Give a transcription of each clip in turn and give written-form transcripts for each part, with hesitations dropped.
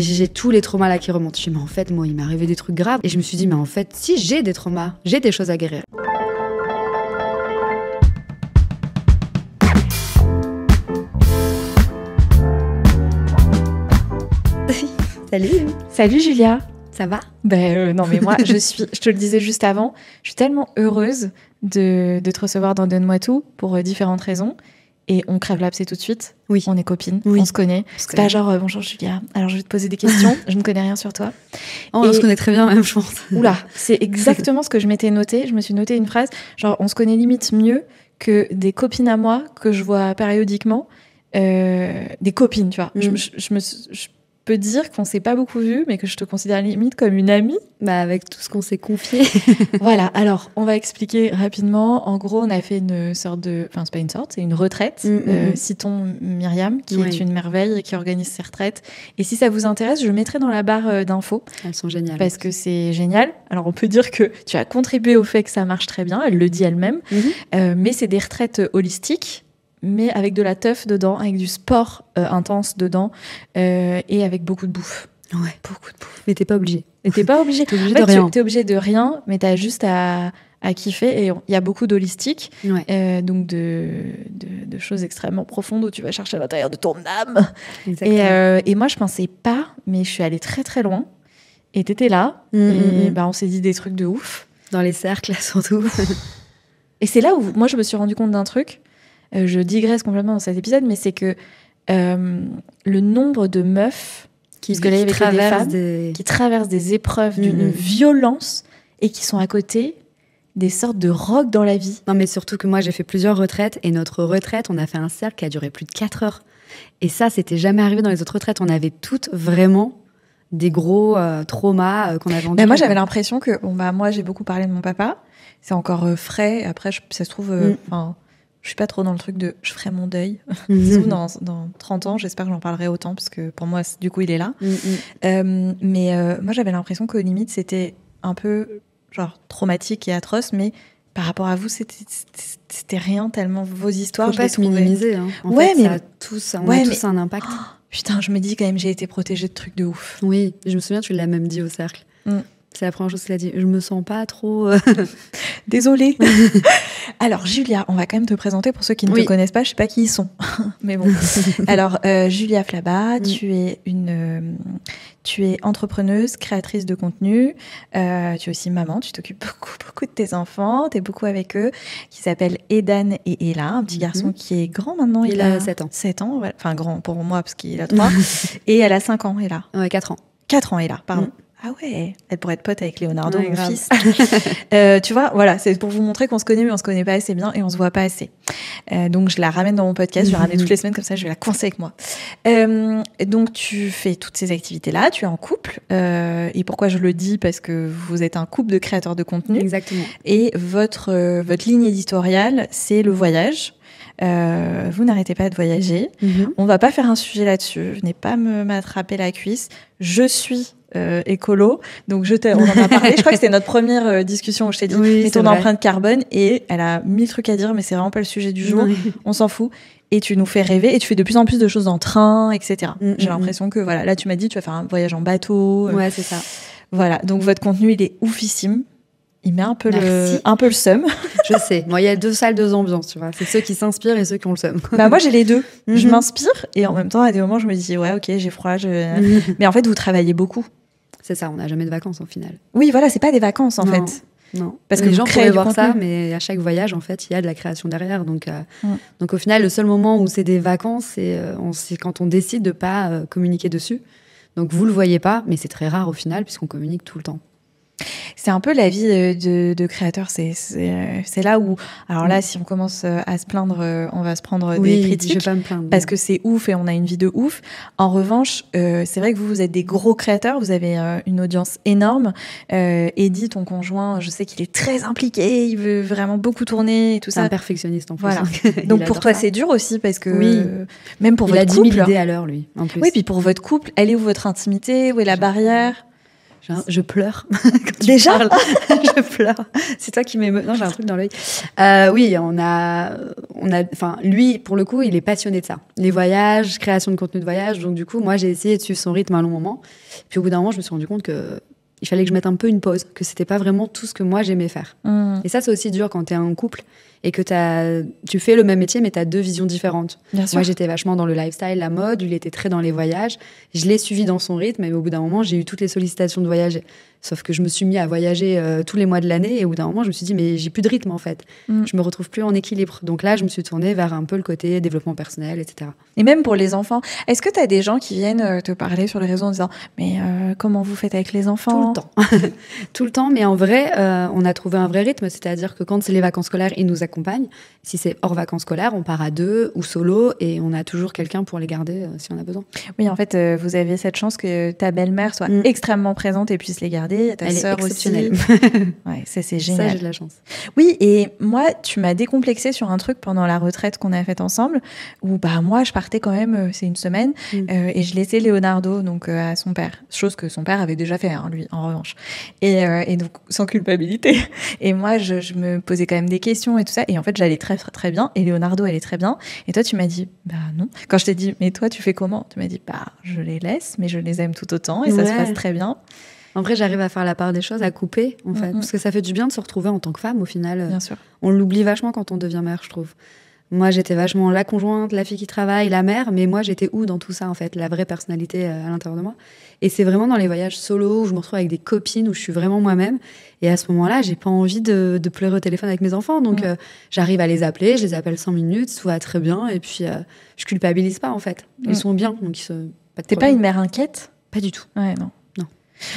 Et j'ai tous les traumas là qui remontent. Je me suis dit, mais en fait, moi, il m'est arrivé des trucs graves. Et je me suis dit, mais en fait, si j'ai des traumas, j'ai des choses à guérir. Salut Julia. Ça va? Non mais moi je te le disais juste avant, je suis tellement heureuse de te recevoir dans Donne-moi tout pour différentes raisons. Et on crève l'abcès tout de suite. Oui. On est copines, oui. On se connaît. C'est pas genre bonjour Julia, alors je vais te poser des questions, je ne connais rien sur toi. On se connaît très bien même, je pense. Oula, c'est exactement ce que je m'étais noté. Je me suis noté une phrase, genre on se connaît limite mieux que des copines à moi que je vois périodiquement. Des copines, tu vois. Je peux dire qu'on s'est pas beaucoup vu, mais que je te considère limite comme une amie. Avec tout ce qu'on s'est confié. Voilà, alors on va expliquer rapidement. En gros, on a fait une sorte de... Enfin, c'est pas une sorte, c'est une retraite. Citons Myriam, qui est une merveille et qui organise ses retraites. Et si ça vous intéresse, je mettrai dans la barre d'infos. Elles sont géniales. Parce que c'est génial. Alors, on peut dire que tu as contribué au fait que ça marche très bien. Elle le dit elle-même. Mais c'est des retraites holistiques, mais avec de la teuf dedans, avec du sport intense dedans, et avec beaucoup de bouffe. Ouais, beaucoup de bouffe. Mais t'es pas obligé. T'es pas obligé. T'es obligé de rien. T'es obligé de rien, mais t'as juste à kiffer. Et il y a beaucoup d'holistique, donc de choses extrêmement profondes où tu vas chercher à l'intérieur de ton âme. Et moi, je pensais pas, mais je suis allée très très loin. Et t'étais là, et on s'est dit des trucs de ouf. Dans les cercles, surtout. Et c'est là où moi, je me suis rendu compte d'un truc. Je digresse complètement dans cet épisode, mais c'est que le nombre de meufs qui traversent des épreuves d'une violence et qui sont à côté des sortes de rocs dans la vie. Non, mais surtout que moi, j'ai fait plusieurs retraites, et notre retraite, on a fait un cercle qui a duré plus de 4 heures. Et ça, c'était jamais arrivé dans les autres retraites. On avait toutes vraiment des gros traumas qu'on avait endurés. Moi, j'avais l'impression que... moi, j'ai beaucoup parlé de mon papa. C'est encore frais. Après, ça se trouve... Je suis pas trop dans le truc de je ferai mon deuil. Dans 30 ans, j'espère que j'en parlerai autant, parce que pour moi, du coup, il est là. Moi, j'avais l'impression qu'au limite, c'était un peu genre traumatique et atroce, mais par rapport à vous, c'était rien, tellement vos histoires. Faut pas se minimiser. Hein. En fait, ça a tous un impact. Oh, putain, je me dis quand même, j'ai été protégée de trucs de ouf. Oui, je me souviens, tu l'as même dit au cercle. C'est la première chose qu'il a dit. Je me sens pas trop... Désolée. Alors, Julia, on va quand même te présenter pour ceux qui ne te connaissent pas. Je sais pas qui ils sont. Mais bon. Alors, Julia Flaba, tu es entrepreneuse, créatrice de contenu. Tu es aussi maman. Tu t'occupes beaucoup de tes enfants. Tu es beaucoup avec eux. Qui s'appellent Edan et Ella. Un petit garçon qui est grand maintenant. Il a 7 ans. 7 ans. Ouais. Enfin, grand pour moi, parce qu'il a 3. Et elle a 5 ans, Ella. Ouais, 4 ans. 4 ans, Ella, pardon. Ah ouais, elle pourrait être pote avec Leonardo, mon fils. Tu vois, voilà, c'est pour vous montrer qu'on se connaît, mais on se connaît pas assez bien et on se voit pas assez. Donc je la ramène dans mon podcast, je vais la ramener toutes les semaines, comme ça je vais la coincer avec moi. Donc tu fais toutes ces activités-là, tu es en couple. Et pourquoi je le dis? Parce que vous êtes un couple de créateurs de contenu. Exactement. Et votre ligne éditoriale, c'est le voyage. Vous n'arrêtez pas de voyager. On va pas faire un sujet là-dessus. Venez pas m'attraper la cuisse. Je suis écolo, donc on en a parlé. Je crois que c'était notre première discussion où je t'ai dit mets ton empreinte carbone, et elle a 1000 trucs à dire, mais c'est vraiment pas le sujet du jour. On s'en fout. Et tu nous fais rêver, et tu fais de plus en plus de choses en train, etc. J'ai l'impression que voilà, là tu m'as dit tu vas faire un voyage en bateau. Ouais, c'est ça. Voilà, donc votre contenu il est oufissime. Il met un peu le seum. Je sais. Moi, il y a 2 salles, 2 ambiances, tu vois. C'est ceux qui s'inspirent et ceux qui ont le seum. Moi, j'ai les deux. Je m'inspire, et en même temps, à des moments, je me dis, ouais, ok, j'ai froid. Mais en fait, vous travaillez beaucoup. C'est ça, on n'a jamais de vacances, au final. Oui, voilà, c'est pas des vacances, en fait. Non. Parce que les gens pourraient voir contenu. ça, mais à chaque voyage, en fait, il y a de la création derrière. Donc au final, le seul moment où c'est des vacances, c'est quand on décide de pas communiquer dessus. Donc vous le voyez pas, mais c'est très rare au final, puisqu'on communique tout le temps. C'est un peu la vie de créateur. C'est là où... Alors là, si on commence à se plaindre, on va se prendre des critiques. Je vais pas me plaindre. Parce que c'est ouf et on a une vie de ouf. En revanche, c'est vrai que vous êtes des gros créateurs. Vous avez une audience énorme. Eddy, ton conjoint, je sais qu'il est très impliqué. Il veut vraiment beaucoup tourner et tout ça. C'est un perfectionniste en plus. Voilà. Donc pour toi, c'est dur aussi parce que même pour votre couple... Il a 10 000 idées à l'heure, lui, en plus. Oui, puis pour votre couple, elle est où votre intimité? Où est la barrière? Je pleure. Déjà Je pleure. C'est toi qui m'émeut. Non, j'ai un truc dans l'œil. Oui, on lui, pour le coup, il est passionné de ça. Les voyages, création de contenu de voyage. Donc, du coup, moi, j'ai essayé de suivre son rythme un long moment. Puis, au bout d'un moment, je me suis rendu compte il fallait que je mette un peu une pause, que c'était pas vraiment tout ce que moi j'aimais faire. Et ça, c'est aussi dur quand t'es en couple et que tu fais le même métier, mais t'as 2 visions différentes. Moi, j'étais vachement dans le lifestyle, la mode, lui, il était très dans les voyages. Je l'ai suivi dans son rythme, et au bout d'un moment, j'ai eu toutes les sollicitations de voyage. Sauf que je me suis mis à voyager tous les mois de l'année, et au bout d'un moment, je me suis dit, mais j'ai plus de rythme, en fait. Je me retrouve plus en équilibre. Donc là, je me suis tournée vers un peu le côté développement personnel, etc. Et même pour les enfants, est-ce que tu as des gens qui viennent te parler sur les réseaux en disant, mais comment vous faites avec les enfants ? Tout le temps. Tout le temps, mais en vrai, on a trouvé un vrai rythme, c'est-à-dire que quand c'est les vacances scolaires, ils nous accompagnent. Si c'est hors vacances scolaires, on part à 2 ou solo, et on a toujours quelqu'un pour les garder si on a besoin. Oui, en fait, vous avez cette chance que ta belle-mère soit extrêmement présente et puisse les garder. Ta sœur aussi. Ouais, c'est génial. Ça, j'ai de la chance. Oui, et moi, tu m'as décomplexée sur un truc pendant la retraite qu'on a faite ensemble, où moi, je partais quand même, c'est une semaine, et je laissais Leonardo donc à son père, chose que son père avait déjà fait, lui, en revanche. Et donc, sans culpabilité. Et moi, je me posais quand même des questions et tout ça, et en fait, j'allais très, très bien, et Leonardo allait très bien. Et toi, tu m'as dit, non. Quand je t'ai dit, mais toi, tu fais comment ? Tu m'as dit, je les laisse, mais je les aime tout autant, et ça se passe très bien. En vrai, j'arrive à faire la part des choses, à couper, en fait. Parce que ça fait du bien de se retrouver en tant que femme, au final. Bien sûr. On l'oublie vachement quand on devient mère, je trouve. Moi, j'étais vachement la conjointe, la fille qui travaille, la mère, mais moi, j'étais où dans tout ça, en fait, la vraie personnalité à l'intérieur de moi. Et c'est vraiment dans les voyages solo où je me retrouve avec des copines, où je suis vraiment moi-même. Et à ce moment-là, j'ai pas envie de pleurer au téléphone avec mes enfants. Donc, j'arrive à les appeler, je les appelle 5 minutes, tout va très bien. Et puis, je culpabilise pas, en fait. Ils sont bien, donc T'es pas une mère inquiète ? Pas du tout. Ouais, non.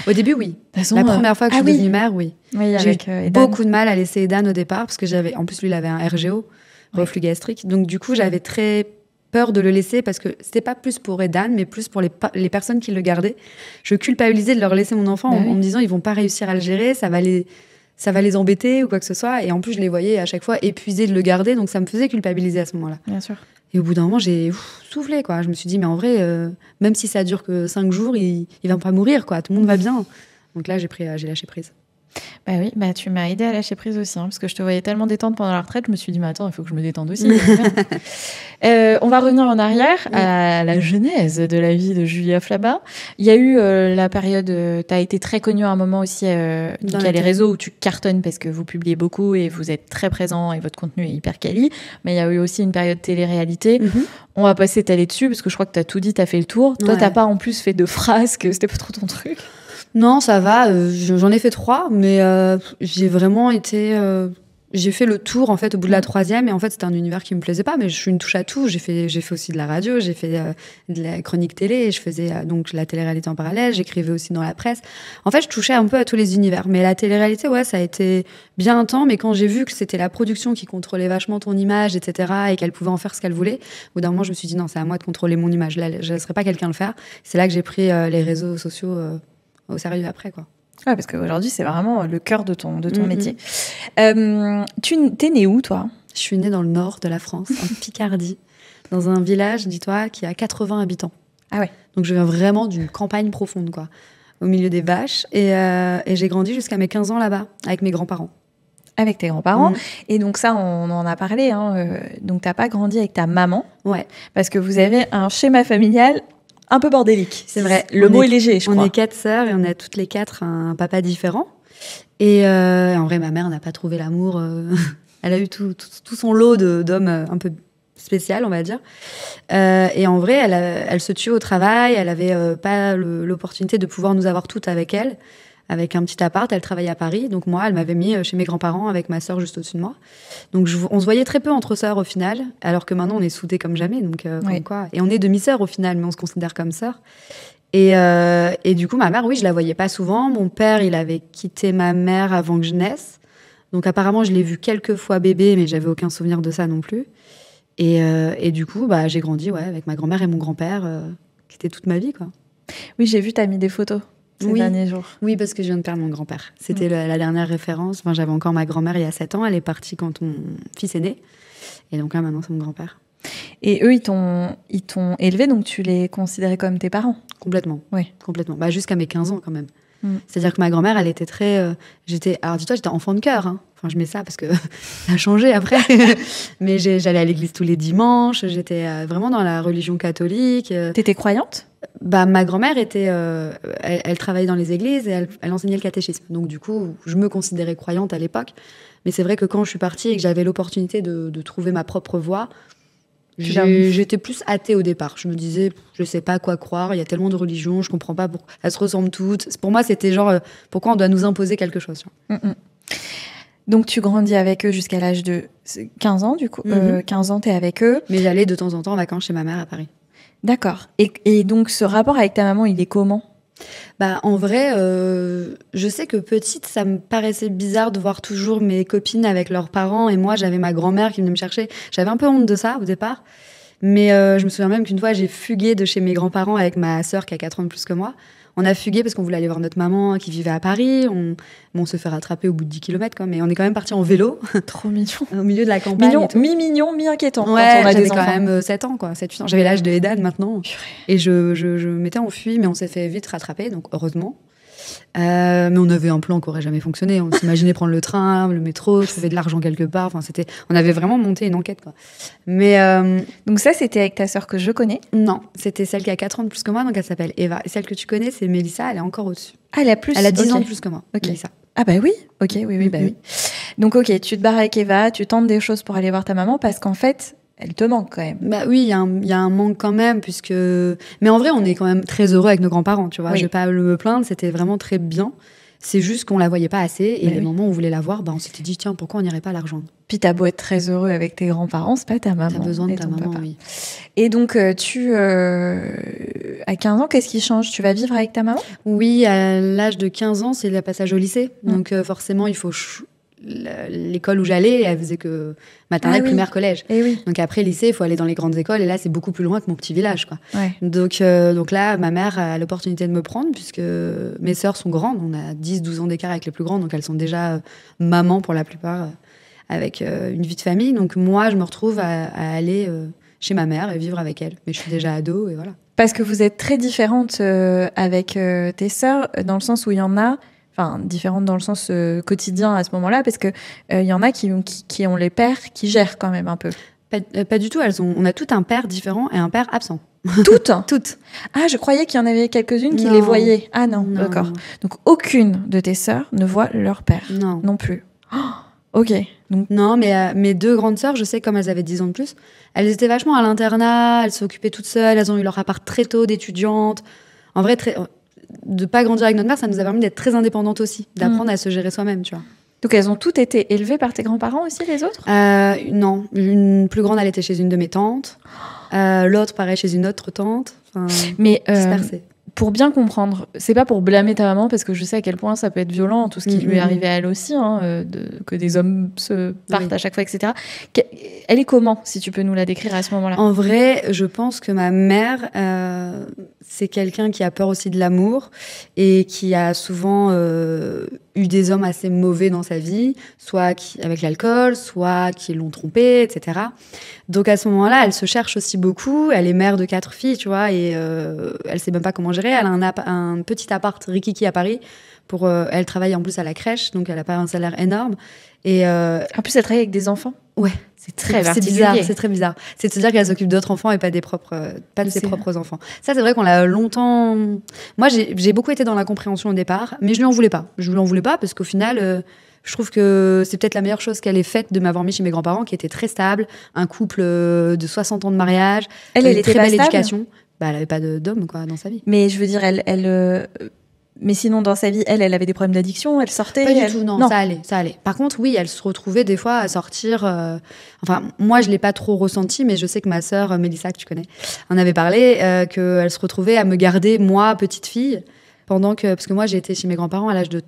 Au début, oui. Façon, la première fois que je suis devenue mère, oui. J'ai eu beaucoup de mal à laisser Edan au départ, parce que en plus, lui, il avait un RGO, reflux gastrique. Donc, du coup, j'avais très peur de le laisser, parce que c'était pas plus pour Edan, mais plus pour les personnes qui le gardaient. Je culpabilisais de leur laisser mon enfant en me disant, ils vont pas réussir à le gérer, ça va les embêter ou quoi que ce soit. Et en plus, je les voyais à chaque fois épuisés de le garder, donc ça me faisait culpabiliser à ce moment-là. Bien sûr. Et au bout d'un moment, j'ai soufflé, quoi. Je me suis dit, mais en vrai, même si ça dure que 5 jours, il va pas mourir, quoi. Tout le monde va bien. Donc là, j'ai lâché prise. Oui, tu m'as aidé à lâcher prise aussi, parce que je te voyais tellement détente pendant la retraite, je me suis dit, mais attends, il faut que je me détende aussi. On va revenir en arrière à la genèse de la vie de Julia Flaba. Il y a eu la période, tu as été très connue à un moment aussi, donc il y a les réseaux où tu cartonnes parce que vous publiez beaucoup et vous êtes très présent et votre contenu est hyper quali, mais il y a eu aussi une période télé-réalité. On va pas s'étaler dessus parce que je crois que tu as tout dit, tu as fait le tour. Toi, t'as pas en plus fait de phrases, que c'était pas trop ton truc. Non, ça va. J'en ai fait 3, mais j'ai vraiment été... j'ai fait le tour, en fait, au bout de la 3e. Et en fait, c'était un univers qui me plaisait pas, mais je suis une touche à tout. J'ai fait aussi de la radio, j'ai fait de la chronique télé. Je faisais donc la télé-réalité en parallèle. J'écrivais aussi dans la presse. En fait, je touchais un peu à tous les univers. Mais la télé-réalité, ça a été bien un temps. Mais quand j'ai vu que c'était la production qui contrôlait vachement ton image, etc., et qu'elle pouvait en faire ce qu'elle voulait, au bout d'un moment, je me suis dit, non, c'est à moi de contrôler mon image. Là, je ne laisserai pas quelqu'un le faire. C'est là que j'ai pris les réseaux sociaux au sérieux après, quoi. Ouais, parce qu'aujourd'hui, c'est vraiment le cœur de ton métier. T'es née où, toi ? Je suis née dans le nord de la France, en Picardie, dans un village, dis-toi, qui a 80 habitants. Ah ouais. Donc je viens vraiment d'une campagne profonde, quoi, au milieu des vaches. Et j'ai grandi jusqu'à mes 15 ans là-bas, avec mes grands-parents. Avec tes grands-parents. Et donc ça, on en a parlé. Donc t'as pas grandi avec ta maman. Ouais. Parce que vous avez un schéma familial un peu bordélique. C'est vrai. Le mot est léger, je crois. On est 4 sœurs et on a toutes les 4 un papa différent. Et en vrai, ma mère n'a pas trouvé l'amour. Elle a eu tout son lot d'hommes un peu spécial, on va dire. Et en vrai, elle se tuait au travail. Elle n'avait pas l'opportunité de pouvoir nous avoir toutes avec elle. Avec un petit appart, elle travaillait à Paris. Donc moi, elle m'avait mis chez mes grands-parents avec ma sœur juste au-dessus de moi. Donc on se voyait très peu entre sœurs au final, alors que maintenant on est soudés comme jamais. Donc comme quoi. Et on est demi-sœurs au final, mais on se considère comme sœurs. Et du coup, ma mère, oui, je la voyais pas souvent. Mon père, il avait quitté ma mère avant que je naisse. Donc apparemment, je l'ai vu quelques fois bébé, mais j'avais aucun souvenir de ça non plus. Et du coup, j'ai grandi avec ma grand-mère et mon grand-père, qui étaient toute ma vie, quoi. Oui, j'ai vu, t'as mis des photos. Ces derniers jours. Oui, parce que je viens de perdre mon grand-père. C'était la dernière référence. Enfin, j'avais encore ma grand-mère il y a 7 ans. Elle est partie quand mon fils est né. Et donc là, maintenant, c'est mon grand-père. Et eux, ils t'ont élevé, donc tu les considérais comme tes parents ? Complètement. Oui. Complètement. Jusqu'à mes 15 ans, quand même. C'est-à-dire que ma grand-mère, elle était très... Alors dis-toi, j'étais enfant de cœur. Hein. Enfin, je mets ça parce que ça a changé après. Mais j'allais à l'église tous les dimanches. J'étais vraiment dans la religion catholique. T'étais croyante ? Ma grand-mère était... elle travaillait dans les églises et elle enseignait le catéchisme. Donc du coup, je me considérais croyante à l'époque. Mais c'est vrai que quand je suis partie et que j'avais l'opportunité de trouver ma propre voie, j'étais plus athée au départ. Je me disais, je sais pas quoi croire, il y a tellement de religions, je comprends pas pourquoi elles se ressemblent toutes. Pour moi, c'était genre, pourquoi on doit nous imposer quelque chose. Donc, tu grandis avec eux jusqu'à l'âge de 15 ans, du coup. 15 ans, t'es avec eux. Mais j'allais de temps en temps en vacances chez ma mère à Paris. D'accord. Et donc, ce rapport avec ta maman, il est comment ? En vrai, je sais que petite, ça me paraissait bizarre de voir toujours mes copines avec leurs parents. Et moi, j'avais ma grand-mère qui venait me chercher. J'avais un peu honte de ça au départ. Mais je me souviens même qu'une fois, j'ai fugué de chez mes grands-parents avec ma sœur qui a 4 ans de plus que moi. On a fugué parce qu'on voulait aller voir notre maman qui vivait à Paris. On se fait rattraper au bout de 10 km, quoi. Mais on est quand même partis en vélo. Trop mignon. Au milieu de la campagne. Mi-mignon, mi-inquiétant. Ouais, quand on a j'avais des quand enfants. même 7 ans, quoi. 7-8 ans. J'avais l'âge de Edan maintenant. Et je m'étais enfuie, mais on s'est fait vite rattraper, donc heureusement. Mais on avait un plan qui n'aurait jamais fonctionné. On s'imaginait prendre le train, le métro, trouver de l'argent quelque part. Enfin, on avait vraiment monté une enquête, quoi. Mais donc ça, c'était avec ta sœur que je connais ? Non, c'était celle qui a 4 ans de plus que moi, donc elle s'appelle Eva. Et celle que tu connais, c'est Mélissa, elle est encore au-dessus. Ah, elle a plus. Elle a 10 ans de plus que moi, Mélissa. Ah bah oui, ok, oui, bah oui. Donc ok, tu te barres avec Eva, tu tentes des choses pour aller voir ta maman parce qu'en fait, elle te manque quand même. Bah oui, il y a un manque quand même, puisque... Mais en vrai, on est quand même très heureux avec nos grands-parents, tu vois. Oui. Je vais pas me plaindre, c'était vraiment très bien. C'est juste qu'on la voyait pas assez, et les moments où on voulait la voir, on s'était dit, tiens, pourquoi on n'irait pas la rejoindre ? Puis t'as beau être très heureux avec tes grands-parents, c'est pas ta maman. T'as besoin de ta maman, papa. oui. Et donc, à 15 ans, qu'est-ce qui change ? Tu vas vivre avec ta maman ? Oui, à l'âge de 15 ans, c'est le passage au lycée. Donc forcément, il faut... L'école où j'allais, elle faisait que maternelle, primaire, collège. Et oui. Donc après, lycée, il faut aller dans les grandes écoles. Et là, c'est beaucoup plus loin que mon petit village, quoi. Ouais. Donc là, ma mère a l'opportunité de me prendre, puisque mes sœurs sont grandes. On a 10-12 ans d'écart avec les plus grandes. Donc elles sont déjà mamans pour la plupart, avec une vie de famille. Donc moi, je me retrouve à aller chez ma mère et vivre avec elle. Mais je suis déjà ado et voilà. Parce que vous êtes très différentes avec tes sœurs, dans le sens où il y en a... Enfin, différentes dans le sens quotidien à ce moment-là, parce que y en a qui ont les pères qui gèrent quand même un peu. Pas du tout. On a tout un père différent et un père absent. Toutes ? Toutes. Ah, je croyais qu'il y en avait quelques-unes qui Non. les voyaient. Ah non, Non. d'accord. Donc, aucune de tes sœurs ne voit leur père non plus. Oh, ok. Donc... Non, mais mes 2 grandes sœurs, je sais, comme elles avaient 10 ans de plus, elles étaient vachement à l'internat, elles s'occupaient toutes seules, elles ont eu leur appart très tôt d'étudiantes. En vrai, de pas grandir avec notre mère, ça nous a permis d'être très indépendantes aussi, d'apprendre à se gérer soi-même, tu vois. Donc elles ont toutes été élevées par tes grands-parents aussi, les autres ? Non, une plus grande, elle était chez une de mes tantes, l'autre, pareil, chez une autre tante. Mais dispersée. Pour bien comprendre, c'est pas pour blâmer ta maman, parce que je sais à quel point ça peut être violent, tout ce qui lui est arrivé à elle aussi, que des hommes se partent à chaque fois, etc. Elle est comment, si tu peux nous la décrire à ce moment-là ? En vrai, je pense que ma mère, c'est quelqu'un qui a peur aussi de l'amour et qui a souvent eu des hommes assez mauvais dans sa vie, soit avec l'alcool, soit qui l'ont trompée, etc. Donc à ce moment-là, elle se cherche aussi beaucoup. Elle est mère de 4 filles, tu vois, et elle sait même pas comment gérer. Elle a un petit appart rikiki à Paris. Elle travaille en plus à la crèche, donc elle a pas un salaire énorme. Et en plus, elle travaille avec des enfants. Ouais, c'est très bizarre. C'est très bizarre. C'est de se dire qu'elle s'occupe d'autres enfants et pas de ses propres enfants. Ça, c'est vrai qu'on l'a longtemps. Moi, j'ai beaucoup été dans l'incompréhension au départ, mais je lui en voulais pas. Je lui en voulais pas parce qu'au final, je trouve que c'est peut-être la meilleure chose qu'elle ait faite de m'avoir mis chez mes grands-parents, qui étaient très stables, un couple de 60 ans de mariage, elle une était très belle stable. Éducation. Elle avait pas d'homme quoi dans sa vie. Mais je veux dire, mais sinon, dans sa vie, elle avait des problèmes d'addiction, elle sortait. Pas du tout, non, ça allait. Par contre, oui, elle se retrouvait des fois à sortir. Enfin, moi, je l'ai pas trop ressenti, mais je sais que ma sœur Mélissa, que tu connais, en avait parlé, qu'elle se retrouvait à me garder, moi, petite fille, parce que moi, j'ai été chez mes grands-parents à l'âge de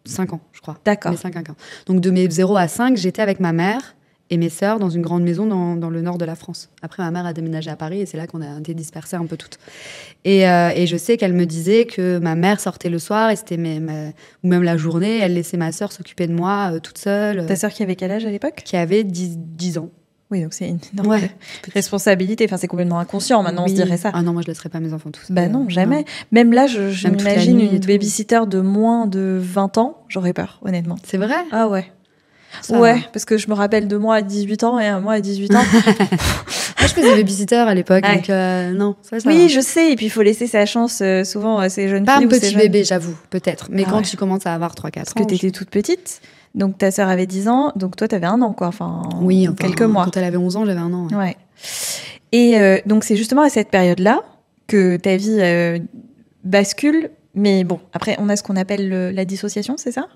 5 ans, je crois. D'accord. Mes 5 ans. Donc, de mes 0 à 5, j'étais avec ma mère et mes sœurs dans une grande maison dans le nord de la France. Après, ma mère a déménagé à Paris et c'est là qu'on a été dispersées un peu toutes. Et je sais qu'elle me disait que ma mère sortait le soir et c'était ou même la journée, elle laissait ma sœur s'occuper de moi toute seule. Ta sœur qui avait quel âge à l'époque ? Qui avait 10 ans. Oui, donc c'est une énorme responsabilité. Enfin, c'est complètement inconscient. Maintenant, on se dirait ça. Ah non, moi, je laisserai pas mes enfants tous. Bah non, jamais. Non. Même là, je m'imagine une babysitter de moins de 20 ans. J'aurais peur, honnêtement. C'est vrai? Ah ouais. Ça, ouais, parce que je me rappelle de moi à 18 ans et moi à 18 ans. Moi, je faisais babysitter à l'époque, donc non. Ça oui, va. je sais. Et puis, il faut laisser sa chance souvent à ces jeunes filles. Pas un petit bébé, j'avoue, peut-être. Mais quand tu commences à avoir 3-4 ans. Parce que tu étais toute petite. Donc, ta sœur avait 10 ans. Donc, toi, tu avais 1 an, quoi. Enfin, quelques mois. Quand elle avait 11 ans, j'avais 1 an. Ouais. Et donc, c'est justement à cette période-là que ta vie bascule. Mais bon, après, on a ce qu'on appelle la dissociation, c'est ça ?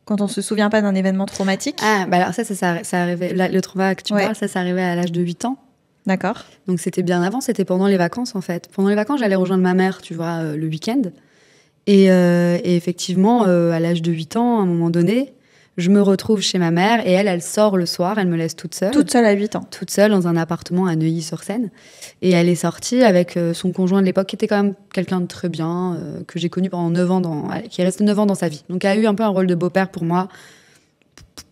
Quand on se souvient pas d'un événement traumatique. Ah, bah alors ça arrivait. Le trauma que tu parles, ça arrivait à l'âge de 8 ans. D'accord. Donc c'était bien avant, c'était pendant les vacances en fait. Pendant les vacances, j'allais rejoindre ma mère, tu vois, le week-end. Et effectivement, à l'âge de 8 ans, à un moment donné, je me retrouve chez ma mère et elle sort le soir, elle me laisse toute seule. Toute seule à 8 ans. Toute seule dans un appartement à Neuilly-sur-Seine. Et elle est sortie avec son conjoint de l'époque, qui était quand même quelqu'un de très bien, que j'ai connu pendant 9 ans, qui est resté 9 ans dans sa vie. Donc elle a eu un peu un rôle de beau-père pour moi.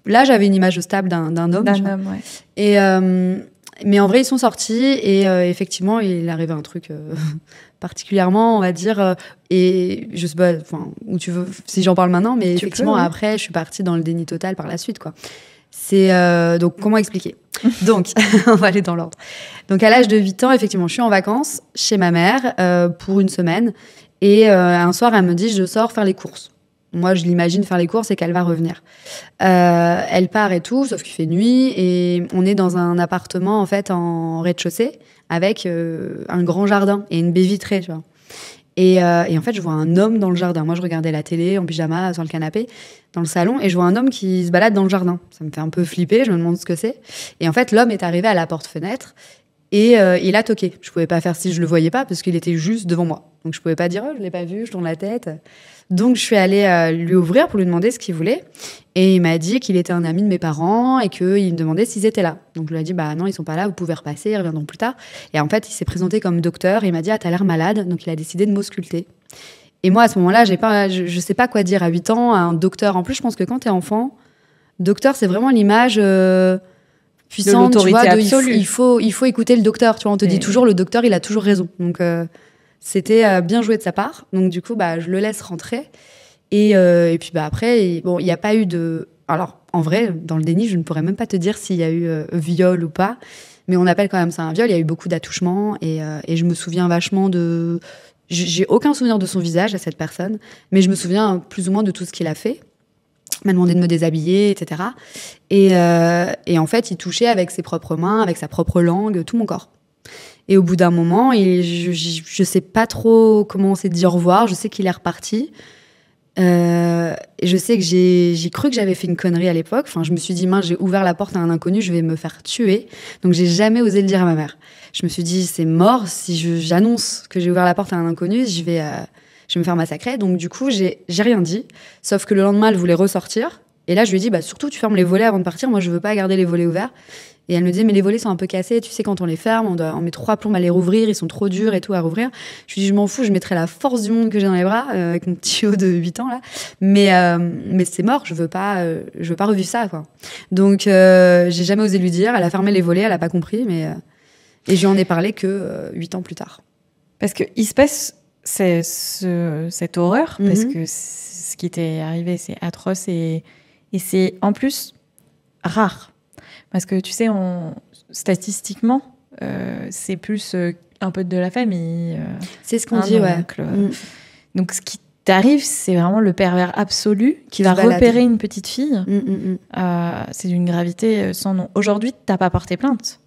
Là, j'avais une image stable d'un homme. D'un homme, ouais. Et, mais en vrai, ils sont sortis et effectivement, il arrivait un truc particulièrement, on va dire. Et je sais pas où tu veux, si j'en parle maintenant, mais effectivement, après, je suis partie dans le déni total par la suite, quoi. C'est donc, comment expliquer? Donc, on va aller dans l'ordre. Donc, à l'âge de 8 ans, effectivement, je suis en vacances chez ma mère pour une semaine. Et un soir, elle me dit, je sors faire les courses. Moi, je l'imagine faire les courses et qu'elle va revenir. Elle part et tout, sauf qu'il fait nuit. Et on est dans un appartement, en fait, en rez-de-chaussée, avec un grand jardin et une baie vitrée, tu vois. Et en fait, je vois un homme dans le jardin. Moi, je regardais la télé en pyjama sur le canapé, dans le salon, et je vois un homme qui se balade dans le jardin. Ça me fait un peu flipper, je me demande ce que c'est. Et en fait, l'homme est arrivé à la porte-fenêtre et il a toqué. Je pouvais pas faire si je le voyais pas, parce qu'il était juste devant moi. Donc, je pouvais pas dire, je l'ai pas vu, je tourne la tête. Donc, je suis allée lui ouvrir pour lui demander ce qu'il voulait. Et il m'a dit qu'il était un ami de mes parents et qu'il me demandait s'ils étaient là. Donc, je lui ai dit, bah non, ils sont pas là, vous pouvez repasser, ils reviendront plus tard. Et en fait, il s'est présenté comme docteur et il m'a dit, ah, t'as l'air malade. Donc, il a décidé de m'ausculter. Et moi, à ce moment-là, je sais pas quoi dire à 8 ans à un docteur. En plus, je pense que quand t'es enfant, docteur, c'est vraiment l'image puissante, tu vois, absolue. Il faut écouter le docteur. Tu vois, on te dit toujours, le docteur, il a toujours raison. Donc, c'était bien joué de sa part. Donc, du coup, je le laisse rentrer. Et puis, après, il n'y a pas eu de... Alors, en vrai, dans le déni, je ne pourrais même pas te dire s'il y a eu viol ou pas. Mais on appelle quand même ça un viol. Il y a eu beaucoup d'attouchements. Et je me souviens vachement de... J'ai aucun souvenir de son visage à cette personne. Mais je me souviens plus ou moins de tout ce qu'il a fait. Il m'a demandé de me déshabiller, etc. Et en fait, il touchait avec ses propres mains, avec sa propre langue, tout mon corps. Et au bout d'un moment, je sais pas trop comment on s'est dit au revoir. Je sais qu'il est reparti. Et je sais que j'ai cru que j'avais fait une connerie à l'époque. Enfin, je me suis dit, mince, j'ai ouvert la porte à un inconnu, je vais me faire tuer. Donc, j'ai jamais osé le dire à ma mère. Je me suis dit, c'est mort. Si j'annonce que j'ai ouvert la porte à un inconnu, je vais me faire massacrer. Donc, du coup, j'ai rien dit. Sauf que le lendemain, elle voulait ressortir. Et là, je lui ai dit, surtout, tu fermes les volets avant de partir. Moi, je veux pas garder les volets ouverts. Et elle me disait, mais les volets sont un peu cassés. Tu sais, quand on les ferme, on met 3 plombs à les rouvrir. Ils sont trop durs et tout à rouvrir. Je lui ai dit, je m'en fous, je mettrai la force du monde que j'ai dans les bras, avec mon petit haut de 8 ans, là. Mais c'est mort, je veux pas revivre ça, quoi. Donc, j'ai jamais osé lui dire. Elle a fermé les volets, elle a pas compris, et je lui en ai parlé que 8 ans plus tard. Parce qu'il se passe cette horreur, parce que ce qui t'est arrivé, c'est atroce et c'est en plus rare. Parce que tu sais, statistiquement, c'est plus un peu de la famille. C'est ce qu'on dit, oncle. Donc, ce qui t'arrive, c'est vraiment le pervers absolu qui va repérer une petite fille. C'est d'une gravité sans nom. Aujourd'hui, t'as pas porté plainte?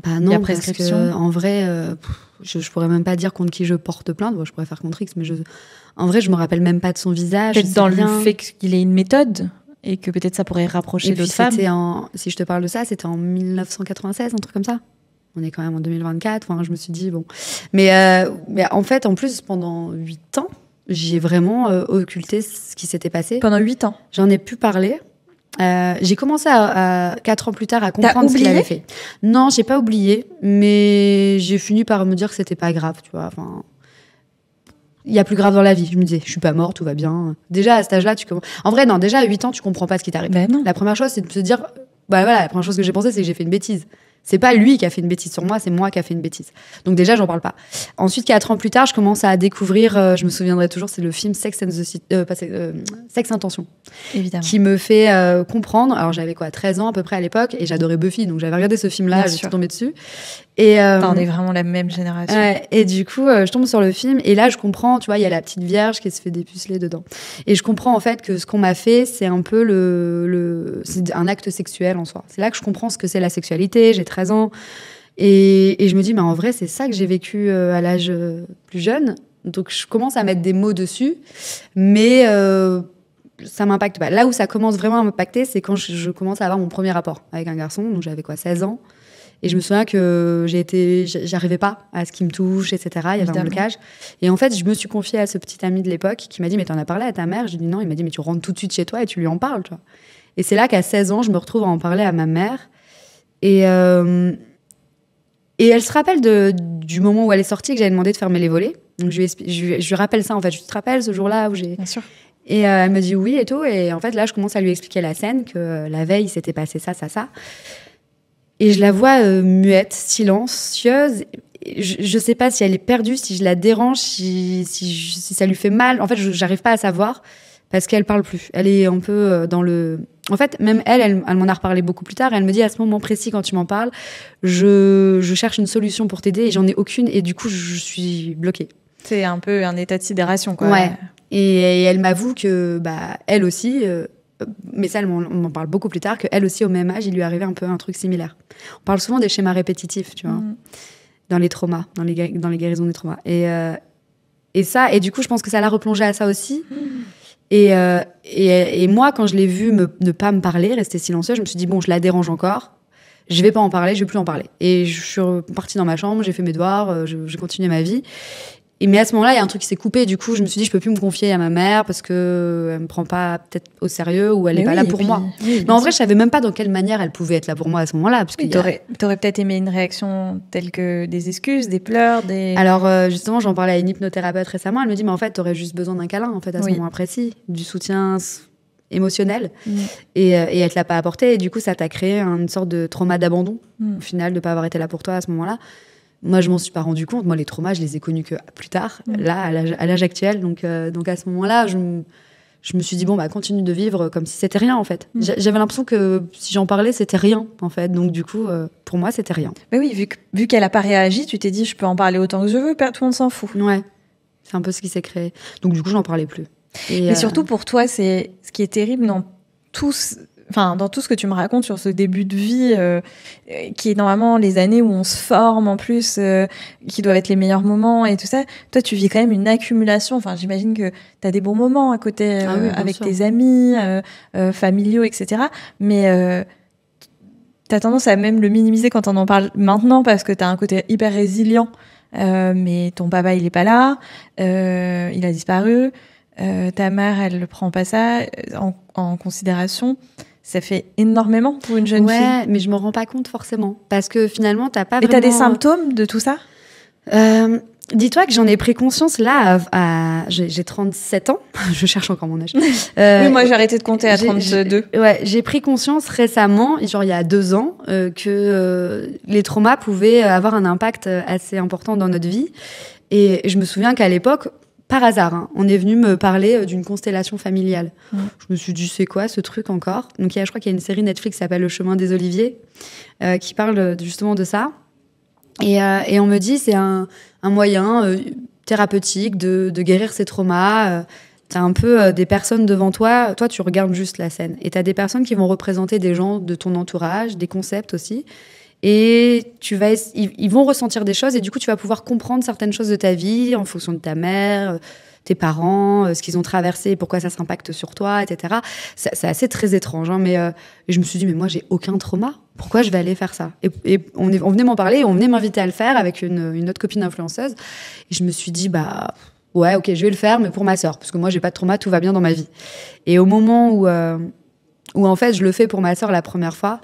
Bah non, parce que, en vrai, je pourrais même pas dire contre qui je porte plainte. Bon, je pourrais faire contre X, mais en vrai, je me rappelle même pas de son visage. Peut-être dans le fait qu'il ait une méthode et que peut-être ça pourrait rapprocher d'autres femmes. Si je te parle de ça, c'était en 1996, un truc comme ça. On est quand même en 2024. Enfin, je me suis dit, bon. Mais en fait, en plus, pendant 8 ans, j'ai vraiment occulté ce qui s'était passé. Pendant 8 ans? J'en ai pu parler. J'ai commencé 4 ans plus tard à comprendre ce qu'il avait fait. Non, j'ai pas oublié, mais j'ai fini par me dire que c'était pas grave, tu vois. Enfin, il y a plus grave dans la vie. Je me disais, je suis pas morte, tout va bien. Déjà à cet âge-là, en vrai, non, déjà à 8 ans, tu comprends pas ce qui t'arrive. Ben non. La première chose, c'est de se dire, la première chose que j'ai pensé, c'est que j'ai fait une bêtise. C'est pas lui qui a fait une bêtise sur moi, c'est moi qui a fait une bêtise. Donc déjà, j'en parle pas. Ensuite, 4 ans plus tard, je commence à découvrir, je me souviendrai toujours, c'est le film Sex Intention. Évidemment. Qui me fait comprendre. Alors j'avais 13 ans à peu près à l'époque, et j'adorais Buffy, donc j'avais regardé ce film-là, je suis tombée dessus. Et on est vraiment la même génération. Et du coup, je tombe sur le film, et là je comprends, tu vois, il y a la petite vierge qui se fait dépuceler dedans. Et je comprends en fait que ce qu'on m'a fait, c'est un peu c'est un acte sexuel en soi. C'est là que je comprends ce que c'est la sexualité. J'ai 13 ans. Et je me dis, mais en vrai, c'est ça que j'ai vécu à l'âge plus jeune. Donc je commence à mettre des mots dessus, mais ça m'impacte pas. Là où ça commence vraiment à m'impacter, c'est quand je commence à avoir mon premier rapport avec un garçon. Donc j'avais 16 ans. Et je me souviens que j'arrivais pas à ce qui me touche, etc. Il y avait un blocage. Et en fait, je me suis confiée à ce petit ami de l'époque qui m'a dit, mais t'en as parlé à ta mère? J'ai dit non. Il m'a dit, mais tu rentres tout de suite chez toi et tu lui en parles, tu vois. Et c'est là qu'à 16 ans, je me retrouve à en parler à ma mère. Et elle se rappelle du moment où elle est sortie, que j'avais demandé de fermer les volets. Donc je lui rappelle ça, en fait. Je te rappelle ce jour-là où j'ai... Bien sûr. Et elle me dit oui et tout. Et en fait, là, je commence à lui expliquer la scène, que la veille, il s'était passé ça, ça, ça. Et je la vois muette, silencieuse. Je sais pas si elle est perdue, si je la dérange, si ça lui fait mal. En fait, j'arrive pas à savoir parce qu'elle parle plus. Elle est un peu dans le... En fait, même elle m'en a reparlé beaucoup plus tard. Elle me dit, à ce moment précis, quand tu m'en parles, je cherche une solution pour t'aider et j'en ai aucune. Et du coup, je suis bloquée. C'est un peu un état de sidération, quoi. Ouais. Et elle m'avoue que, elle aussi... mais ça, on m'en parle beaucoup plus tard, qu'elle aussi, au même âge, il lui arrivait un peu un truc similaire. On parle souvent des schémas répétitifs, tu vois, dans les traumas, dans les guérisons des traumas. Et du coup, je pense que ça l'a replongé à ça aussi. Et moi, quand je l'ai vue ne pas me parler, rester silencieuse, je me suis dit, bon, je la dérange encore, je vais pas en parler, je vais plus en parler. Et je suis partie dans ma chambre, j'ai fait mes devoirs, j'ai continué ma vie. Mais à ce moment-là, il y a un truc qui s'est coupé. Du coup, je me suis dit, je peux plus me confier à ma mère parce que elle me prend pas peut-être au sérieux ou elle est pas là pour moi. Oui, mais en vrai, je savais même pas dans quelle manière elle pouvait être là pour moi à ce moment-là. Parce que t'aurais peut-être aimé une réaction telle que des excuses, des pleurs, des... Alors, justement, j'en parlais à une hypnothérapeute récemment. Elle me dit, mais en fait, t'aurais juste besoin d'un câlin, en fait, à ce moment précis, du soutien émotionnel. Et elle te l'a pas apporté. Et du coup, ça t'a créé une sorte de trauma d'abandon, au final, de pas avoir été là pour toi à ce moment-là. Moi, je m'en suis pas rendu compte. Moi, les traumas, je les ai connus que plus tard, là, à l'âge actuel. Donc, à ce moment-là, je me suis dit, bon, continue de vivre comme si c'était rien, en fait. J'avais l'impression que si j'en parlais, c'était rien, en fait. Donc, du coup, pour moi, c'était rien. Mais oui, vu qu'elle a pas réagi, tu t'es dit, je peux en parler autant que je veux, tout le monde s'en fout. Ouais, c'est un peu ce qui s'est créé. Donc, du coup, j'en parlais plus. Mais surtout, pour toi, c'est ce qui est terrible dans tout ce que tu me racontes sur ce début de vie, qui est normalement les années où on se forme en plus, qui doivent être les meilleurs moments et tout ça. Toi, tu vis quand même une accumulation. Enfin, j'imagine que tu as des bons moments à côté avec tes amis, familiaux, etc. Mais tu as tendance à même le minimiser quand on en parle maintenant parce que tu as un côté hyper résilient. Mais ton papa, il est pas là. Il a disparu. Ta mère, elle ne prend pas ça en considération. Ça fait énormément pour une jeune fille. Ouais, mais je me rends pas compte forcément. Parce que finalement, t'as pas vraiment... Et t'as des symptômes de tout ça ? Dis-toi que j'en ai pris conscience là, j'ai 37 ans. Je cherche encore mon âge. Oui, moi j'ai arrêté de compter à 32. J'ai pris conscience récemment, genre il y a 2 ans, que les traumas pouvaient avoir un impact assez important dans notre vie. Et je me souviens qu'à l'époque, par hasard, on est venu me parler d'une constellation familiale. Je me suis dit, c'est quoi ce truc encore ? Donc je crois qu'il y a une série Netflix qui s'appelle Le Chemin des Oliviers, qui parle justement de ça. Et on me dit, c'est un moyen thérapeutique de guérir ses traumas. T'as un peu des personnes devant toi. Toi, tu regardes juste la scène. Et t'as des personnes qui vont représenter des gens de ton entourage, des concepts aussi. Et ils vont ressentir des choses et du coup, tu vas pouvoir comprendre certaines choses de ta vie en fonction de ta mère, tes parents, ce qu'ils ont traversé, pourquoi ça s'impacte sur toi, etc. C'est assez très étrange, mais je me suis dit, mais moi, j'ai aucun trauma. Pourquoi je vais aller faire ça ? Et on venait m'en parler, on venait m'inviter à le faire avec une autre copine influenceuse. Et je me suis dit, ouais, ok, je vais le faire, mais pour ma sœur, parce que moi, j'ai pas de trauma, tout va bien dans ma vie. Et au moment où en fait, je le fais pour ma sœur la première fois,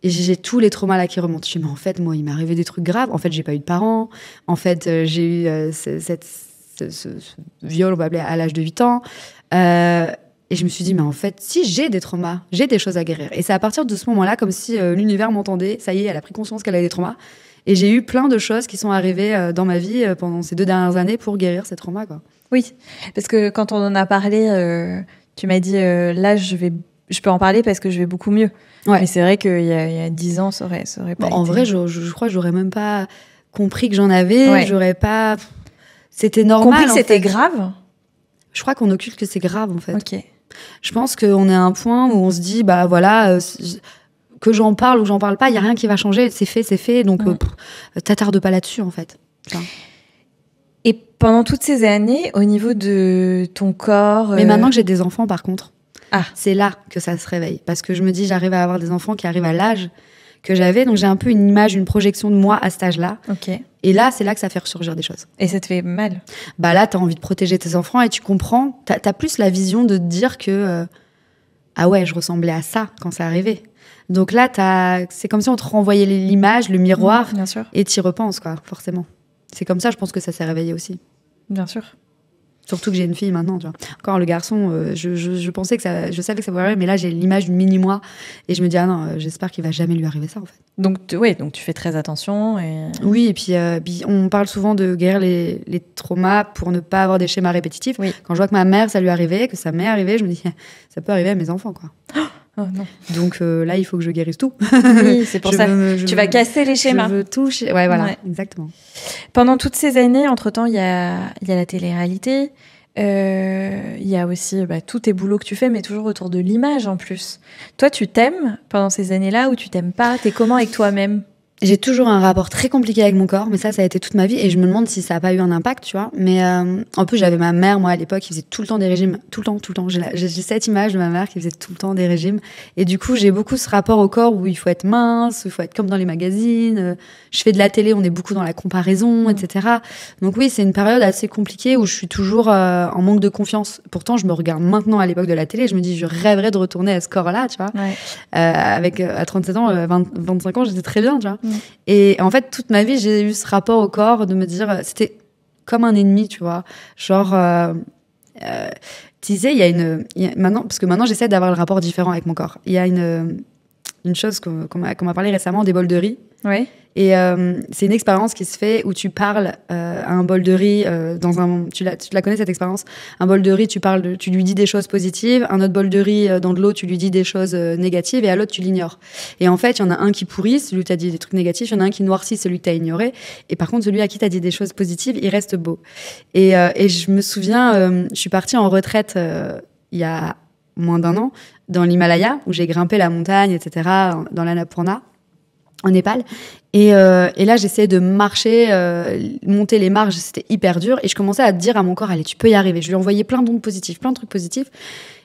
et j'ai tous les traumas là qui remontent. Je me dis, mais en fait, moi, il m'est arrivé des trucs graves. En fait, j'ai pas eu de parents. En fait, j'ai eu ce viol, on va appeler, à l'âge de 8 ans. Et Et je me suis dit, mais en fait, si j'ai des traumas, j'ai des choses à guérir. Et c'est à partir de ce moment-là, comme si l'univers m'entendait, ça y est, elle a pris conscience qu'elle avait des traumas. Et j'ai eu plein de choses qui sont arrivées dans ma vie pendant ces 2 dernières années pour guérir ces traumas, quoi. Oui, parce que quand on en a parlé, tu m'as dit, là, je peux en parler parce que je vais beaucoup mieux. Ouais. Mais c'est vrai qu'il y a 10 ans, ça aurait pas été... En vrai, je crois que j'aurais même pas compris que j'en avais. Ouais. J'aurais pas... C'était normal, compris que c'était grave. Je crois qu'on occulte que c'est grave, en fait. Ok. Je pense qu'on est à un point où on se dit, bah voilà, que j'en parle ou j'en parle pas, il y a rien qui va changer, c'est fait, donc t'attardes pas là-dessus, en fait. Enfin. Et pendant toutes ces années, au niveau de ton corps... Mais maintenant que j'ai des enfants, par contre, c'est là que ça se réveille. Parce que je me dis, j'arrive à avoir des enfants qui arrivent à l'âge que j'avais, donc j'ai un peu une image, une projection de moi à cet âge-là. Ok. Et là, c'est là que ça fait ressurgir des choses. Et ça te fait mal? Bah là, t'as envie de protéger tes enfants et tu comprends, t'as plus la vision de te dire que ah ouais, je ressemblais à ça quand c'est arrivé. Donc là, c'est comme si on te renvoyait l'image, le miroir, bien sûr. Et t'y repenses, quoi, forcément. C'est comme ça, je pense que ça s'est réveillé aussi. Bien sûr. Surtout que j'ai une fille maintenant, tu vois. Encore le garçon, je pensais que ça, je savais que ça pouvait arriver, mais là j'ai l'image du mini-moi et je me dis ah non, j'espère qu'il va jamais lui arriver ça en fait. Donc donc tu fais très attention. Oui, et puis on parle souvent de guérir les traumas pour ne pas avoir des schémas répétitifs. Oui. Quand je vois que ma mère ça lui arrivait, que ça m'est arrivé, je me dis ça peut arriver à mes enfants quoi. Oh non. Donc là il faut que je guérisse tout. Oui, c'est pour ça. Tu vas casser les schémas. Je veux tout. Ouais, voilà, exactement. Pendant toutes ces années, entre-temps, il y a la télé-réalité. Il y a aussi tous tes boulots que tu fais, mais toujours autour de l'image en plus. Toi, tu t'aimes pendant ces années-là ou tu t'aimes pas? T'es comment avec toi-même? J'ai toujours un rapport très compliqué avec mon corps, mais ça a été toute ma vie et je me demande si ça a pas eu un impact, tu vois. Mais en plus, j'avais ma mère, moi, à l'époque, qui faisait tout le temps des régimes, tout le temps. J'ai cette image de ma mère qui faisait tout le temps des régimes. Et du coup, j'ai beaucoup ce rapport au corps où il faut être mince, il faut être comme dans les magazines. Je fais de la télé, on est beaucoup dans la comparaison, etc. Donc oui, c'est une période assez compliquée où je suis toujours en manque de confiance. Pourtant, je me regarde maintenant à l'époque de la télé, je me dis, je rêverais de retourner à ce corps-là, tu vois. Ouais. À 37 ans, 25 ans, j'étais très bien, tu vois. Et en fait, toute ma vie, j'ai eu ce rapport au corps de me dire, c'était comme un ennemi, tu vois. Genre, tu disais, maintenant, parce que maintenant, j'essaie d'avoir le rapport différent avec mon corps. Il y a une chose qu'on m'a parlé récemment, des bols de riz. Ouais. Et c'est une expérience qui se fait où tu parles à un bol de riz tu la connais cette expérience? Un bol de riz, tu lui dis des choses positives, un autre bol de riz dans de l'eau, tu lui dis des choses négatives, et à l'autre tu l'ignores. Et en fait, il y en a un qui pourrit, celui qui t'a dit des trucs négatifs, il y en a un qui noircit, celui que t'as ignoré, et par contre celui à qui t'as dit des choses positives, il reste beau. Et je me souviens, je suis partie en retraite il y a moins d'1 an dans l'Himalaya où j'ai grimpé la montagne, etc., dans l'Annapurna, en Népal. Et là, j'essayais de marcher, monter les marches, c'était hyper dur. Et je commençais à dire à mon corps, allez, tu peux y arriver. Je lui envoyais plein d'ondes positives, plein de trucs positifs.